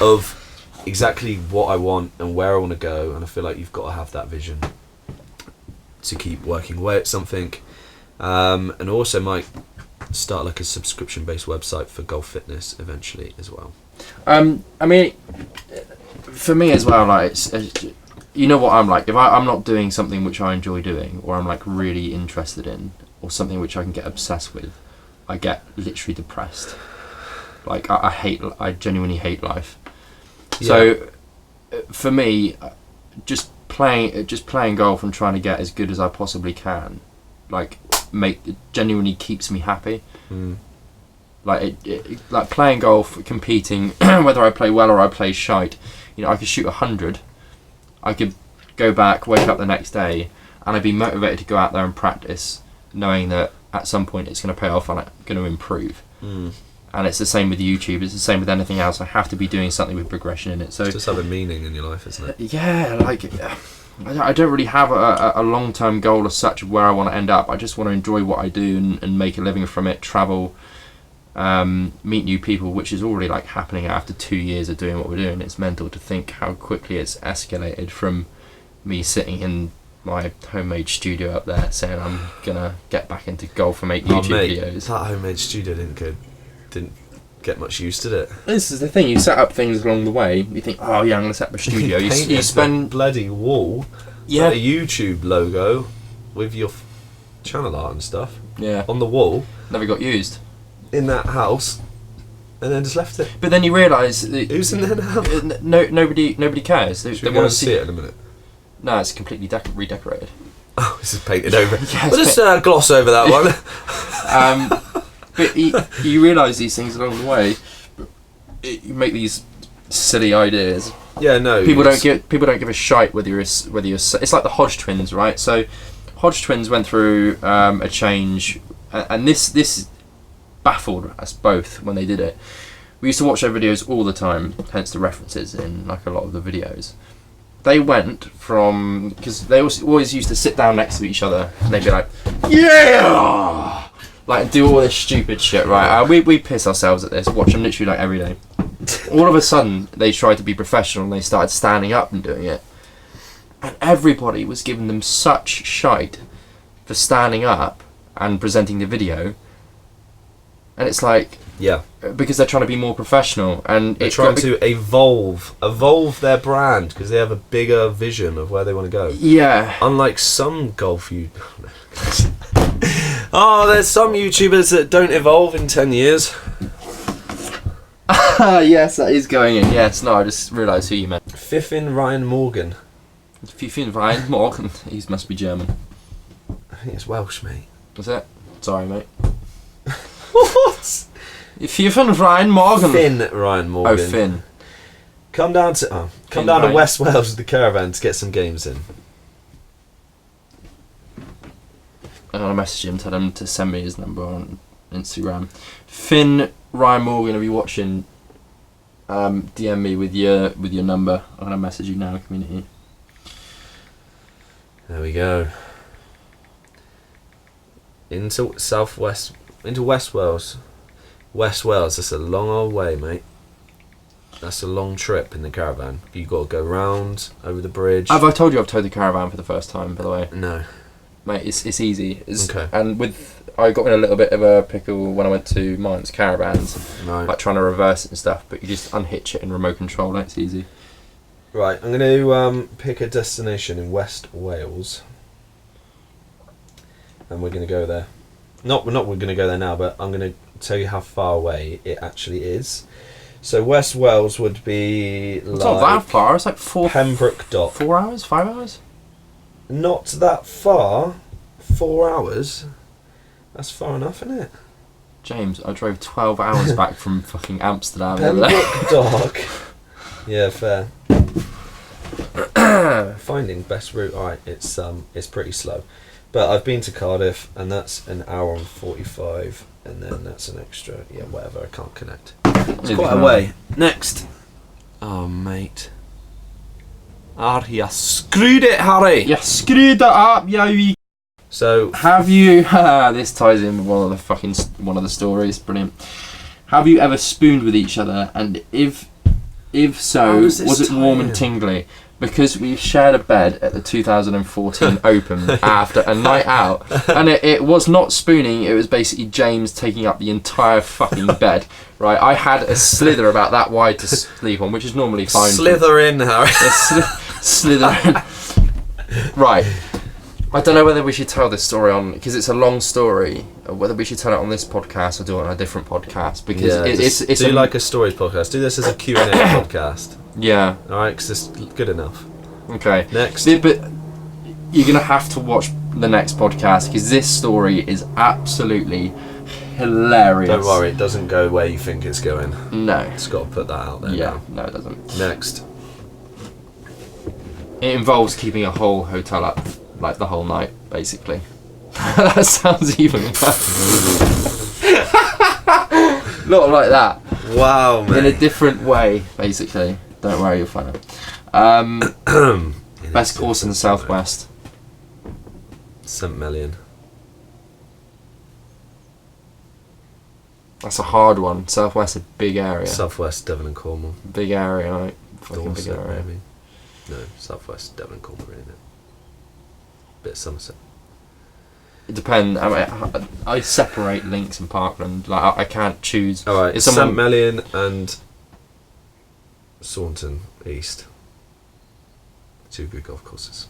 S2: of exactly what I want and where I want to go, and I feel like you've got to have that vision to keep working away at something. And also might start like a subscription-based website for golf fitness eventually as well.
S1: I mean, for me as well, like you know what I'm like. If I'm not doing something which I enjoy doing, or I'm like really interested in, or something which I can get obsessed with, I get literally depressed. Like I genuinely hate life. Yeah. So for me, just playing golf and trying to get as good as I possibly can, like it genuinely keeps me happy. Like like playing golf, competing, whether I play well or I play shite. You know, I could shoot 100. I could go back, wake up the next day, and I'd be motivated to go out there and practice, knowing that at some point it's going to pay off and I'm going to improve. And it's the same with YouTube. It's the same with anything else. I have to be doing something with progression in it. So
S2: it's just have a meaning in your life, isn't it?
S1: Yeah, like I don't really have a long-term goal as such of where I want to end up. I just want to enjoy what I do and make a living from it, travel, meet new people, which is already like happening after 2 years of doing what we're doing. It's mental to think how quickly it's escalated from me sitting in my homemade studio up there saying I'm gonna get back into golf and make YouTube videos.
S2: That homemade studio didn't get much use, did it?
S1: This is the thing, you set up things along the way, you think, oh yeah, I'm going to set up a studio. you spend
S2: the bloody wall, a YouTube logo with your channel art and stuff on the wall.
S1: Never got used.
S2: In that house, and then just left it.
S1: But then you realise...
S2: Who's in there now?
S1: Nobody cares. They
S2: want to see it in a minute?
S1: No, it's completely redecorated.
S2: Oh, this is painted over. We'll just gloss over that one.
S1: But you realise these things along the way. You make these silly ideas.
S2: Yeah, no.
S1: People don't give a shite whether you're. It's like the Hodge twins, right? So, Hodge twins went through a change, and this baffled us both when they did it. We used to watch their videos all the time, hence the references in like a lot of the videos. They went from, because they always used to sit down next to each other, and they'd be like, yeah. Like, do all this stupid shit, right? We piss ourselves at this, watch them literally like every day. All of a sudden, they tried to be professional and they started standing up and doing it. and everybody was giving them such shite for standing up and presenting the video. And it's like,
S2: yeah,
S1: because they're trying to be more professional, and
S2: they're trying to evolve their brand because they have a bigger vision of where they want to go.
S1: Yeah.
S2: Unlike some golf you. Oh, there's some YouTubers that don't evolve in 10 years.
S1: Yes, that is going in. Yes, no, I just realised who you meant.
S2: Fiffin Ryan Morgan.
S1: Fiffin Ryan Morgan. He must be German.
S2: I think it's Welsh, mate.
S1: Is it? Sorry, mate.
S2: What?
S1: Fiffin Ryan Morgan.
S2: Finn Ryan Morgan.
S1: Oh, Finn.
S2: Come down to West Wales with the caravan to get some games in.
S1: I'm gonna message him, tell him to send me his number on Instagram. Finn Ryan Morgan, if you're watching, DM me with your number. I'm gonna message you now, community.
S2: There we go. Into West Wales. West Wales, that's a long old way, mate. That's a long trip in the caravan. You got to go round over the bridge.
S1: Have I told you I've towed the caravan for the first time, by the way?
S2: No.
S1: Mate, it's easy.
S2: Okay.
S1: And I got in a little bit of a pickle when I went to Mainz caravans,
S2: Right.
S1: like trying to reverse it and stuff, but you just unhitch it and remote control it, it's easy.
S2: Right, I'm going to pick a destination in West Wales. And we're going to go there. We're going to go there now, but I'm going to tell you how far away it actually is. So West Wales would be
S1: It's not that far, it's like
S2: Pembroke Dock.
S1: 4 hours, 5 hours?
S2: Not that far. 4 hours. That's far enough, isn't it?
S1: James, I drove 12 hours back from fucking Amsterdam. the other day.
S2: Pembroke Dock. Yeah, fair. Finding best route. Alright, it's pretty slow. But I've been to Cardiff, and that's an hour and 45, and then that's an extra, whatever, I can't connect. It's quite a way. Next. Oh, mate. You screwed it, Harry!
S1: You screwed that up, you.
S2: So,
S1: have you... this ties in with one of the stories, brilliant. Have you ever spooned with each other, and if so, was it warm and tingly? Because we shared a bed at the 2014 Open after a night out, and it was not spooning, it was basically James taking up the entire fucking bed, right? I had a slither about that wide to sleep on, which is normally fine.
S2: Slither in, Harry.
S1: Slither in. Right. I don't know whether we should tell this story on, because it's a long story, or whether we should tell it on this podcast or do it on a different podcast, because it's
S2: like a stories podcast. Do this as a Q&A podcast.
S1: Yeah.
S2: Alright, because it's good enough.
S1: Okay.
S2: Next.
S1: But you're going to have to watch the next podcast, because this story is absolutely hilarious.
S2: Don't worry, it doesn't go where you think it's going.
S1: No.
S2: It's got to put that out there now.
S1: No, it doesn't.
S2: Next.
S1: It involves keeping a whole hotel up, like the whole night, basically. That sounds even worse. Not like that.
S2: Wow, man.
S1: In a different way, basically. Don't worry, you'll find it. Best course in the southwest.
S2: St. Melian.
S1: That's a hard one. Southwest, a big area.
S2: Southwest, Devon and Cornwall.
S1: Big area, right? Fucking big area.
S2: Maybe. No, Southwest, Devon and Cornwall, really. Bit of Somerset.
S1: It depends. I separate Links and Parkland. Like I can't choose.
S2: All right, St. Melian and Saunton East. 2 good golf courses.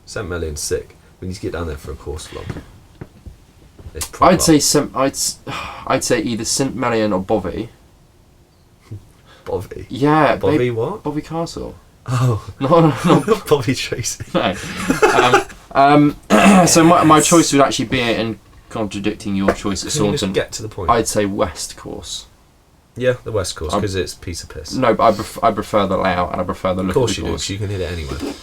S2: St. Melian's sick. We need to get down there for a course vlog. It's proper.
S1: I'd say either St. Melian or Bovey.
S2: Bovey.
S1: Yeah.
S2: Bovey what?
S1: Bovey Castle.
S2: Oh.
S1: No.
S2: Bobby Tracy.
S1: No. So my choice would actually be, in contradicting your choice at
S2: Can you
S1: Saunton,
S2: just get to the point?
S1: I'd say West Course.
S2: Yeah, the West Course, because it's a piece of piss.
S1: No, but I prefer the layout and I prefer the look of the course.
S2: Of course you do, 'cause you can hit it anywhere.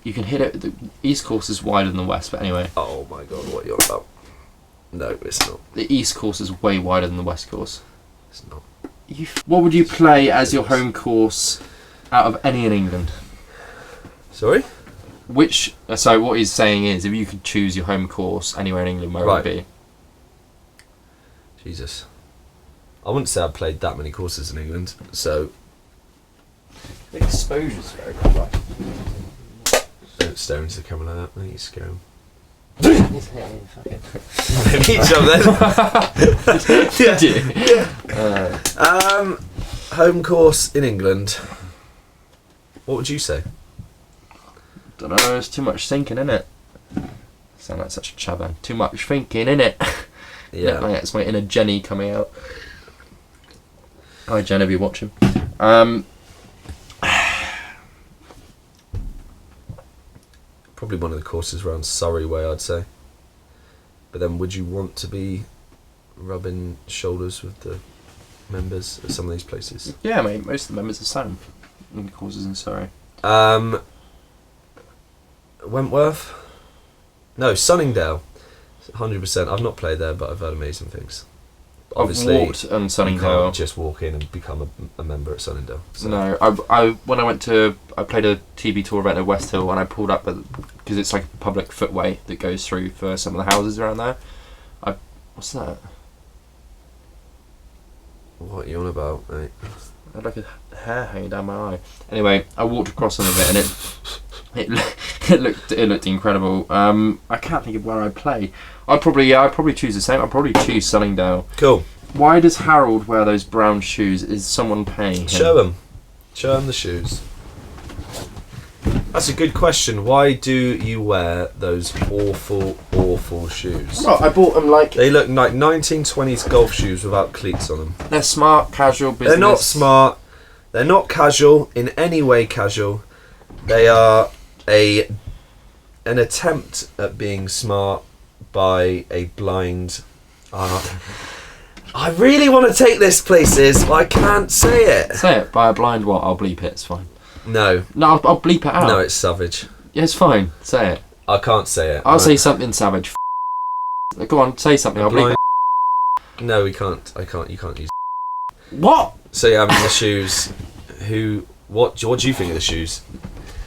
S1: You can hit it. The East Course is wider than the West, but anyway.
S2: Oh my god, what are you on about? No, it's not.
S1: The East Course is way wider than the West Course.
S2: It's not.
S1: What would you play as your home course out of any in England?
S2: Sorry?
S1: So what he's saying is, if you could choose your home course anywhere in England, where would it be?
S2: Jesus. I wouldn't say I've played that many courses in England, so...
S1: The exposure's very good, right?
S2: Don't stare into the camera like that. I think you scare him.
S1: Fucking.
S2: Maybe each other.
S1: Did you?
S2: Home course in England. What would you say?
S1: Don't know. There's too much thinking in it. Sound like such a chavvan. Too much thinking in it.
S2: Yeah.
S1: It's my inner Jenny coming out. Hi Jen, if you're watching.
S2: Probably one of the courses around Surrey way, I'd say. But then would you want to be rubbing shoulders with the members at some of these places?
S1: Yeah, mate. Most of the members are Sam in the courses in Surrey.
S2: Wentworth? No, Sunningdale. 100%. I've not played there, but I've heard amazing things. Obviously,
S1: I've walked on
S2: you
S1: Sunningdale.
S2: can't just walk in and become a member at Sunningdale. So.
S1: No, when I played a TV tour event at West Hill, and I pulled up because it's like a public footway that goes through for some of the houses around there. What's that?
S2: What are you on about, mate?
S1: I had like a hair hanging down my eye. Anyway, I walked across some of it, and it looked incredible. I can't think of where I'd play. I'd probably choose the same. I'd probably choose Sunningdale.
S2: Cool.
S1: Why does Harold wear those brown shoes? Is someone paying him?
S2: Show him the shoes. That's a good question. Why do you wear those awful shoes?
S1: Well, I bought them like...
S2: They look like 1920s golf shoes without cleats on them.
S1: They're smart, casual business.
S2: They're not smart. They're not casual in any way casual. They are an attempt at being smart by a blind... I really want to take this places, but I can't say it.
S1: Say it. By a blind what? I'll bleep it. It's fine.
S2: No.
S1: No, I'll bleep it out.
S2: No, it's savage.
S1: Yeah, it's fine. Say it.
S2: I can't say it.
S1: I'll say something savage. Go on, say something. I'll bleep it.
S2: No, we can't. I can't. You can't use.
S1: What?
S2: So yeah, I mean the shoes. What do you think of the shoes?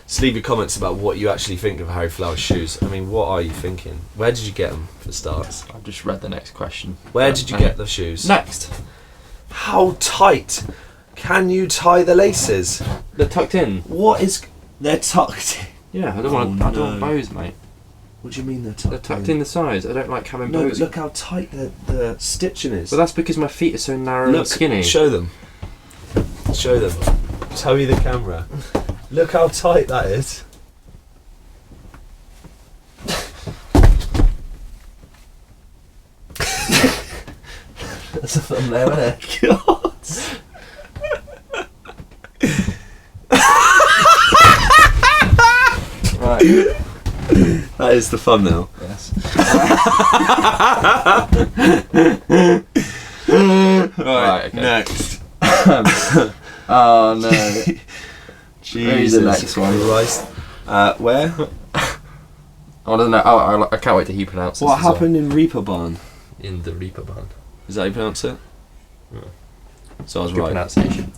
S2: Just leave your comments about what you actually think of Harry Flower's shoes. I mean, what are you thinking? Where did you get them, for starts?
S1: I've just read the next question.
S2: Where did you get the shoes?
S1: Next.
S2: How tight can you tie the laces?
S1: They're tucked in.
S2: What is... They're tucked in?
S1: Yeah, I don't want bows, mate.
S2: What do you mean they're tucked in?
S1: They're tucked in the sides. I don't like having
S2: No,
S1: bows.
S2: but look how tight the stitching is.
S1: But that's because my feet are so narrow and skinny.
S2: Show them. Show them. Show you the camera. Look how tight that is. That's a thumbnail, isn't it? God. Right. That is the thumbnail.
S1: Yes.
S2: Right,
S1: okay.
S2: next.
S1: Oh no.
S2: Jesus
S1: the next one.
S2: Christ. Where?
S1: I don't know. I can't wait to hear you pronounce this.
S2: What happened in Reeperbahn?
S1: In the Reeperbahn.
S2: Is that how you pronounce it?
S1: Yeah.
S2: So I was
S1: Good
S2: right.
S1: pronunciation.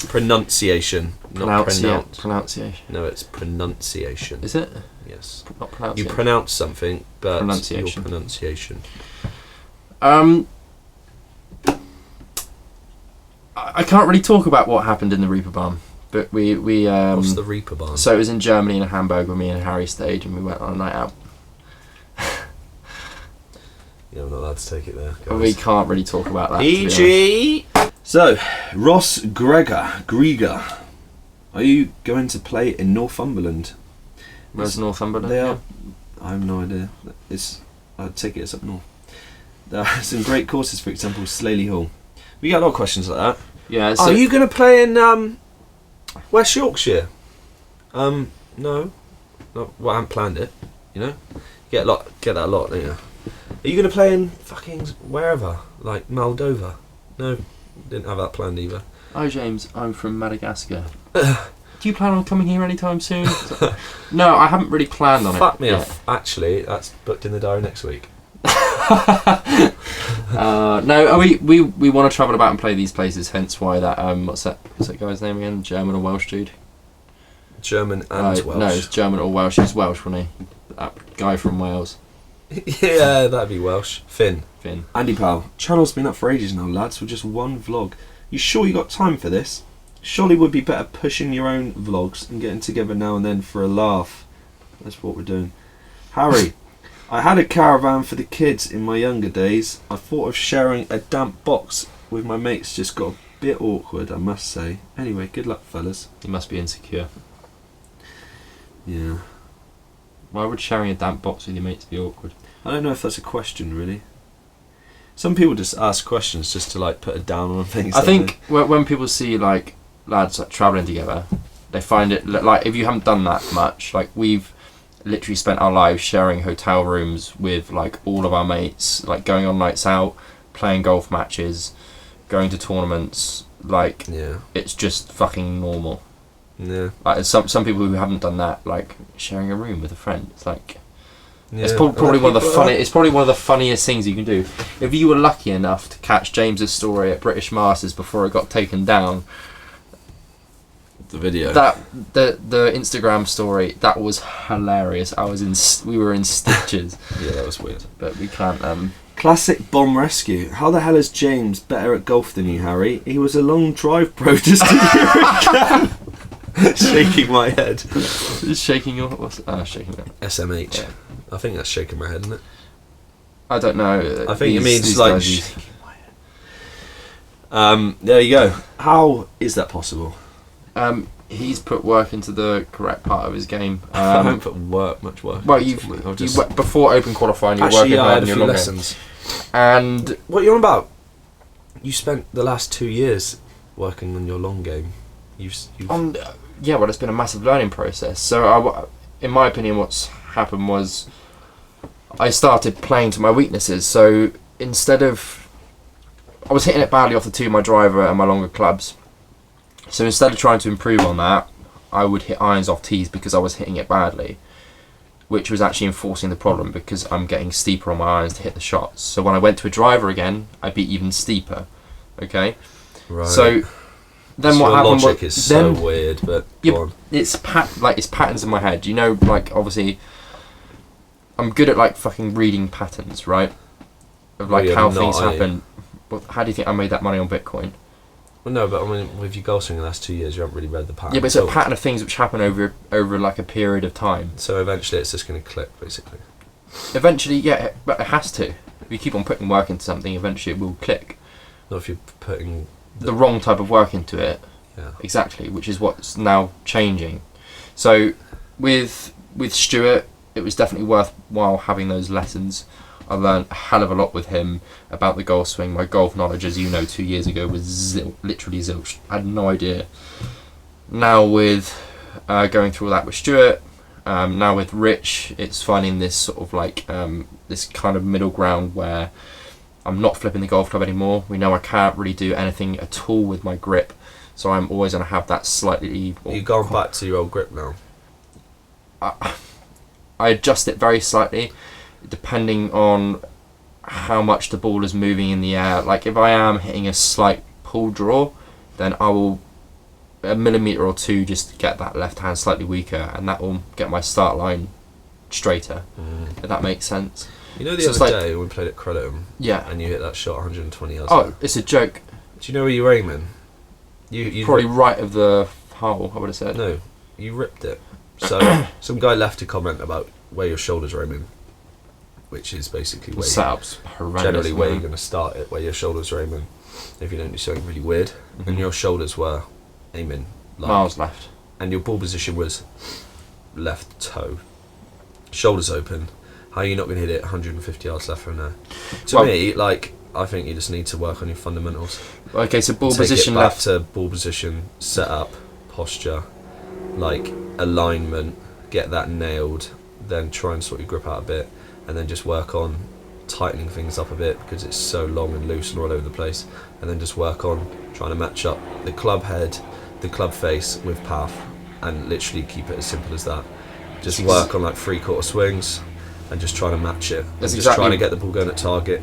S2: Pronunciation. Not pronounce.
S1: Pronunciation.
S2: No, it's pronunciation.
S1: Is it?
S2: Yes.
S1: Not pronunciation.
S2: You pronounce something, but
S1: Pronunciation.
S2: your pronunciation.
S1: I can't really talk about what happened in the Reeperbahn, but we
S2: What's the Reeperbahn?
S1: So it was in Germany in Hamburg when me and Harry stayed, and we went on a night out.
S2: Yeah, I'm not allowed to take it there. Guys.
S1: We can't really talk about that. to be honest.
S2: EG. So, Ross Grieger, are you going to play in Northumberland?
S1: Where's Northumberland?
S2: They are. I have no idea. I'd take it as up north. There are some great courses, for example, Slaley Hall. We get a lot of questions like that.
S1: Yeah. So
S2: Are you going to play in West Yorkshire? No. Well, I haven't planned it. You know, get that a lot, don't you? Are you going to play in fucking wherever, like Moldova? No, didn't have that planned either.
S1: Hi James, I'm from Madagascar. Do you plan on coming here anytime soon? No, I haven't really planned on it.
S2: Fuck me
S1: yet.
S2: off. Actually, that's booked in the diary next week.
S1: No, we want to travel about and play these places. Hence why that what's that guy's name again? German or Welsh dude?
S2: German and Welsh.
S1: No, it's German or Welsh. He's Welsh, wasn't he? That guy from Wales.
S2: Yeah, that'd be Welsh. Finn.
S1: Finn.
S2: Andy pal, channel's been up for ages now, lads, with just one vlog. You sure you got time for this?
S3: Surely would be better pushing your own vlogs and getting together now and then for a laugh. That's what we're doing. Harry, I had a caravan for the kids in my younger days. I thought of sharing a damp box with my mates, just got a bit awkward, I must say. Anyway, good luck, fellas.
S1: You must be insecure.
S3: Yeah.
S1: Why would sharing a damp box with your mates be awkward?
S3: I don't know if that's a question, really. Some people just ask questions just to like put a down on things.
S1: I think when people see like lads like travelling together, they find it like, if you haven't done that much, like we've literally spent our lives sharing hotel rooms with like all of our mates, like going on nights out, playing golf matches, going to tournaments, like it's just fucking normal.
S3: Yeah.
S1: Like some people who haven't done that, like sharing a room with a friend, it's like it's probably one of the funny. It's probably one of the funniest things you can do. If you were lucky enough to catch James's story at British Masters before it got taken down,
S3: the video,
S1: that the Instagram story, that was hilarious. We were in stitches.
S3: Yeah, that was weird.
S1: But we can't.
S3: Classic bomb rescue. How the hell is James better at golf than you, Harry? He was a long drive pro just a year ago. Shaking my head.
S1: Shaking your shaking it.
S3: SMH.
S1: Yeah.
S3: I think that's shaking my head, isn't it?
S1: I don't know.
S3: I think it means like shaking my head. There you go. How is that possible?
S1: He's put work into the correct part of his game.
S3: I haven't put much work.
S1: Well, before Open qualifying, you're working hard in your long
S3: lessons.
S1: Game. And
S3: what are you on about? You spent the last 2 years working on your long game.
S1: Yeah, well, it's been a massive learning process. So, in my opinion, what's happened was I started playing to my weaknesses. So instead of, I was hitting it badly off the tee of my driver and my longer clubs. So instead of trying to improve on that, I would hit irons off tees because I was hitting it badly, which was actually enforcing the problem because I'm getting steeper on my irons to hit the shots. So when I went to a driver again, I'd be even steeper. Okay,
S3: right.
S1: So then
S3: so
S1: what happened?
S3: Logic is so weird, but go on.
S1: It's patterns in my head. You know, like obviously, I'm good at like fucking reading patterns, right? Of like how things happen. Well, how do you think I made that money on Bitcoin?
S3: Well, no, but I mean, with your goal swing in the last 2 years, you haven't really read the pattern.
S1: Yeah, but it's a pattern of things which happen over like a period of time.
S3: So eventually, it's just going to click, basically.
S1: Eventually, yeah, but it has to. If you keep on putting work into something, eventually it will click.
S3: Not if you're putting
S1: the wrong type of work into it.
S3: Yeah.
S1: Exactly, which is what's now changing. So with Stuart, it was definitely worthwhile having those lessons. I learned a hell of a lot with him about the golf swing. My golf knowledge, as you know, 2 years ago was literally zilch. I had no idea. Now with going through all that with Stuart, now with Rich, it's finding this sort of like this kind of middle ground where I'm not flipping the golf club anymore. We know I can't really do anything at all with my grip, so I'm always going to have that slightly...
S3: You've gone back to your old grip now?
S1: I adjust it very slightly, depending on how much the ball is moving in the air. Like if I am hitting a slight pull draw, then I will a millimetre or two just get that left hand slightly weaker, and that will get my start line straighter. If that makes sense.
S3: You know the other day when we played at Creditum,
S1: yeah,
S3: and you hit that shot 120 yards.
S1: Oh, it's a joke.
S3: Do you know where you were aiming? You
S1: probably right of the hole, I would have said.
S3: No, you ripped it. So some guy left a comment about where your shoulders are aiming, which is basically where generally where you're going to start it, where your shoulders are aiming. If you don't do something really weird, and your shoulders were aiming like,
S1: miles left,
S3: and your ball position was left toe, shoulders open. How are you not going to hit it 150 yards left from there? To me, like, I think you just need to work on your fundamentals.
S1: Okay, so ball position
S3: back
S1: left.
S3: to ball position, setup, posture, like alignment, get that nailed, then try and sort your grip out a bit, and then just work on tightening things up a bit because it's so long and loose and all over the place, and then just work on trying to match up the club head, the club face with path, and literally keep it as simple as that. Just work on like 3/4 swings and just trying to match it.
S1: That's
S3: just trying to get the ball going at target.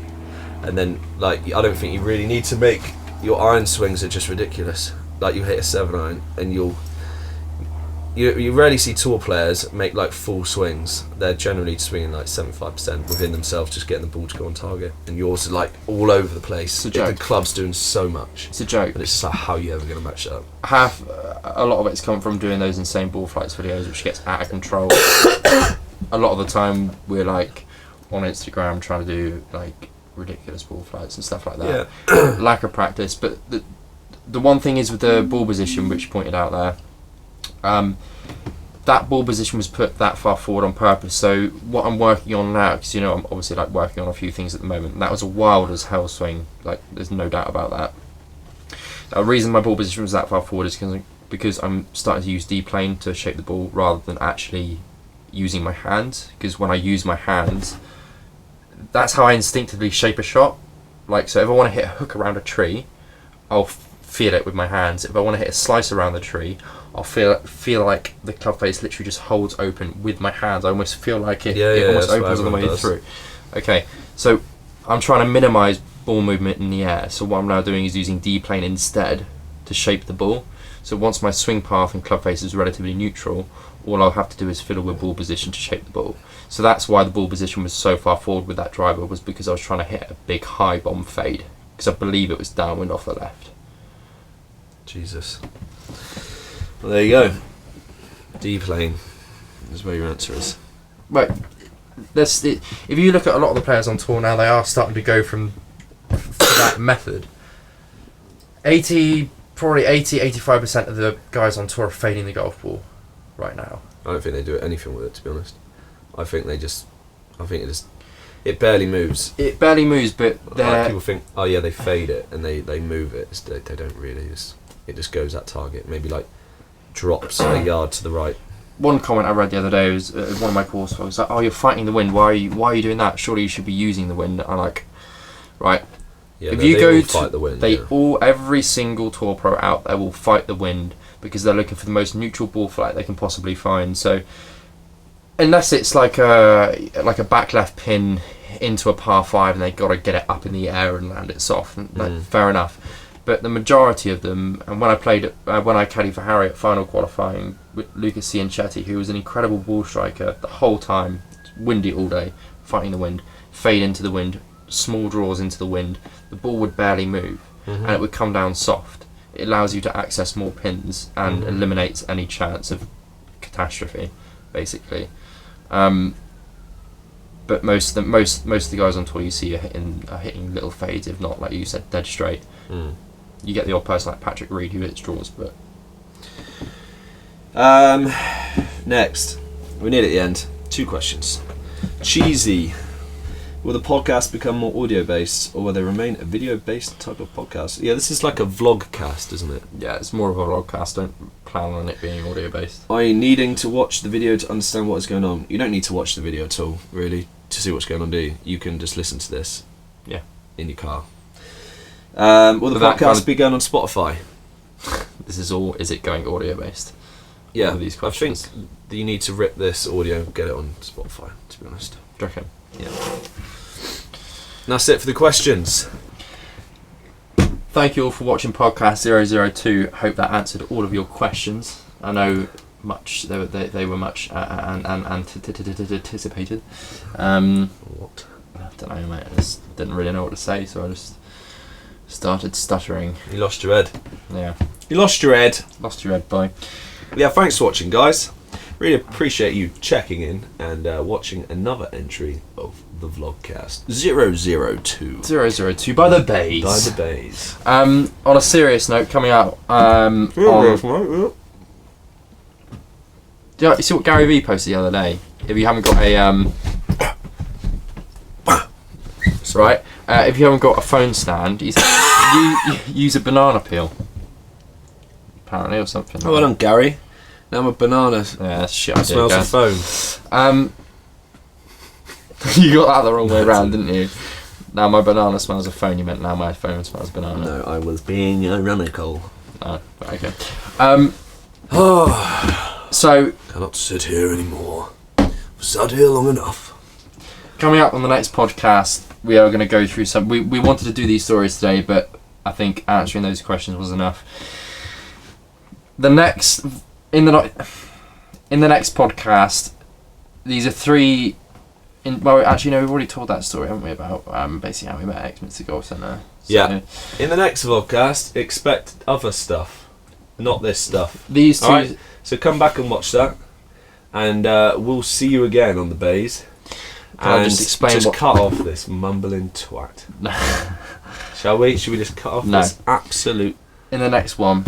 S3: And then, like, I don't think you really need to make your iron swings are just ridiculous. Like, you hit a 7 iron and you'll
S2: you rarely see tour players make like full swings. They're generally swinging like 75% within themselves, just getting the ball to go on target. And yours are like all over the place.
S1: It's a joke.
S2: The club's doing so much.
S1: It's a joke.
S2: But it's just like, how are you ever going to match that up?
S1: A lot of it's come from doing those insane ball flights videos, which gets out of control. A lot of the time we're like on Instagram trying to do like ridiculous ball flights and stuff like that.
S2: Yeah.
S1: Lack of practice. But the one thing is with the ball position, which you pointed out there, that ball position was put that far forward on purpose. So what I'm working on now, because you know I'm obviously like working on a few things at the moment, and that was a wild as hell swing, like there's no doubt about that. The reason my ball position was that far forward is because I'm starting to use D-plane to shape the ball rather than actually using my hands, because when I use my hands, that's how I instinctively shape a shot. Like, so if I want to hit a hook around a tree, I'll feel it with my hands. If I want to hit a slice around the tree, I'll feel like the club face literally just holds open with my hands. I almost feel like it almost opens all the way through. Okay, so I'm trying to minimise ball movement in the air. So what I'm now doing is using D-plane instead to shape the ball. So once my swing path and club face is relatively neutral, all I'll have to do is fiddle with ball position to shape the ball. So that's why the ball position was so far forward with that driver, was because I was trying to hit a big high bomb fade, because I believe it was downwind off the left.
S2: Jesus. Well, there you go. D-plane is where your answer is.
S1: Right. If you look at a lot of the players on tour now, they are starting to go from that method. 85% of the guys on tour are fading the golf ball right now.
S2: I don't think they do anything with it, to be honest. I think it barely moves.
S1: It barely moves, but
S2: like people think, oh yeah, they fade it and they move it. They don't really. It just goes at target. Maybe like drops a yard to the right.
S1: One comment I read the other day was one of my course folks like, "Oh, you're fighting the wind. Why are you doing that? Surely you should be using the wind." I'm like, right.
S2: Yeah,
S1: if you go to
S2: fight the wind,
S1: every single tour pro out there will fight the wind because they're looking for the most neutral ball flight they can possibly find. So unless it's like a back left pin into a par 5 and they got to get it up in the air and land it soft, fair enough. But the majority of them, and when I caddied for Harry at final qualifying with Lucas Cianchetti, who was an incredible ball striker the whole time, windy all day, fighting the wind, fade into the wind, small draws into the wind, the ball would barely move, and it would come down soft. It allows you to access more pins and eliminates any chance of catastrophe, basically. But most of the guys on tour you see are hitting little fades, if not, like you said, dead straight. You get the odd person like Patrick Reed who hits draws, but
S2: next, we're near at the end. 2 questions. Cheesy. Will the podcast become more audio based, or will they remain a video based type of podcast? Yeah, this is like a vlogcast, isn't it?
S1: yeah, it's more of a vlogcast. Don't plan on it being audio based.
S2: Are you needing to watch the video to understand what is going on? You don't need to watch the video at all, really, to see what's going on, do you? You can just listen to this.
S1: Yeah.
S2: In your car. Will the podcast be going on Spotify?
S1: Is it going audio based?
S2: Yeah,
S1: These
S2: I think
S1: questions.
S2: you need to rip this audio, get it on Spotify, to be honest.
S1: Do you reckon?
S2: Yeah. And that's it for the questions.
S1: Thank you all for watching podcast 002. Hope that answered all of your questions. I know they were much anticipated.
S2: What?
S1: I don't know, mate. I just didn't really know what to say, so I just started stuttering.
S2: You lost your head.
S1: Yeah.
S2: You lost your head.
S1: Lost your head, boy.
S2: Yeah, thanks for watching, guys. Really appreciate you checking in and watching another entry of the vlogcast 002.
S1: 002 by the Beys.
S2: By the Beys.
S1: On a serious note, coming out you see what Gary Vee posted the other day? If you haven't got a right, if you haven't got a phone stand, you use a banana peel. Apparently, or something.
S2: Oh, well done, Gary. Now I'm a banana.
S1: Yeah, that's shit.
S2: Smells of phone.
S1: You got that the wrong way around, didn't you? Now my banana smells of phone. You meant now my phone smells of banana.
S2: No, I was being ironical.
S1: Oh, okay. So
S2: Cannot sit here anymore. I've sat here long enough.
S1: coming up on the next podcast, we are going to go through some. We wanted to do these stories today, but I think answering those questions was enough. The next in the next podcast, these are 3. Well, actually, no, we've already told that story, haven't we? About basically how we met at Exminster Golf Centre. So,
S3: Yeah. In the next vlogcast, expect other stuff, not this stuff.
S1: These 2.
S3: Alright? So come back and watch that, and we'll see you again on the Beys.
S1: I'll
S3: And
S1: just explain what-
S3: cut off this mumbling twat. Shall we? Should we just cut off
S1: No.
S3: this absolute...
S1: In the next one,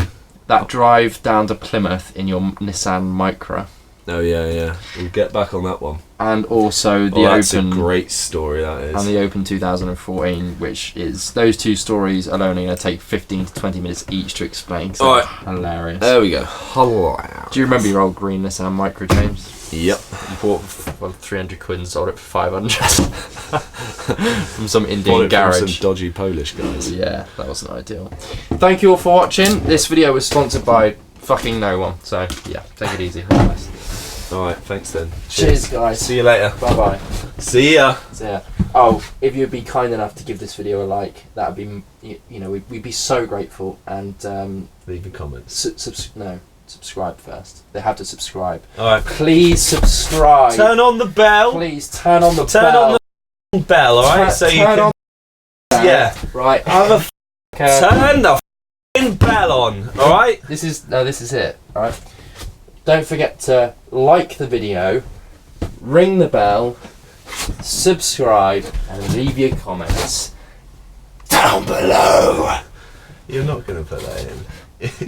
S1: that drive down to Plymouth in your Nissan Micra,
S3: Oh yeah. We'll get back on that one.
S1: and also the
S3: That's
S1: Open.
S3: a great story, that is.
S1: And the Open 2014, which is those 2 stories are only going to take 15 to 20 minutes each to explain. So
S3: Alright.
S1: hilarious.
S3: There we go. Hello.
S1: Do you remember your old green Nissan Micra, James?
S3: Yep.
S1: You bought for 300 quid and sold it for 500 from some
S3: Bought
S1: Indian
S3: it from
S1: garage.
S3: some dodgy Polish guys.
S1: Yeah, that wasn't ideal. Thank you all for watching. This video was sponsored by fucking no one. So yeah, take it easy.
S3: Alright, thanks then.
S1: Cheers, guys.
S3: See you later.
S1: Bye bye.
S3: See ya.
S1: So, yeah. Oh, if you'd be kind enough to give this video a like, that'd be, you know, we'd be so grateful. And
S3: Leave your comments.
S1: subscribe first. They have to subscribe.
S3: Alright.
S1: Please subscribe.
S3: Turn on the bell.
S1: Please turn on the
S3: Turn
S1: bell.
S3: on the bell, alright? So you
S1: turn
S3: can...
S1: on the bell.
S3: Yeah.
S1: Right. Have a
S3: Turn the f***ing bell on, alright?
S1: This is it. All right. Don't forget to like the video, ring the bell, subscribe, and leave your comments down below.
S3: You're not going to put that in.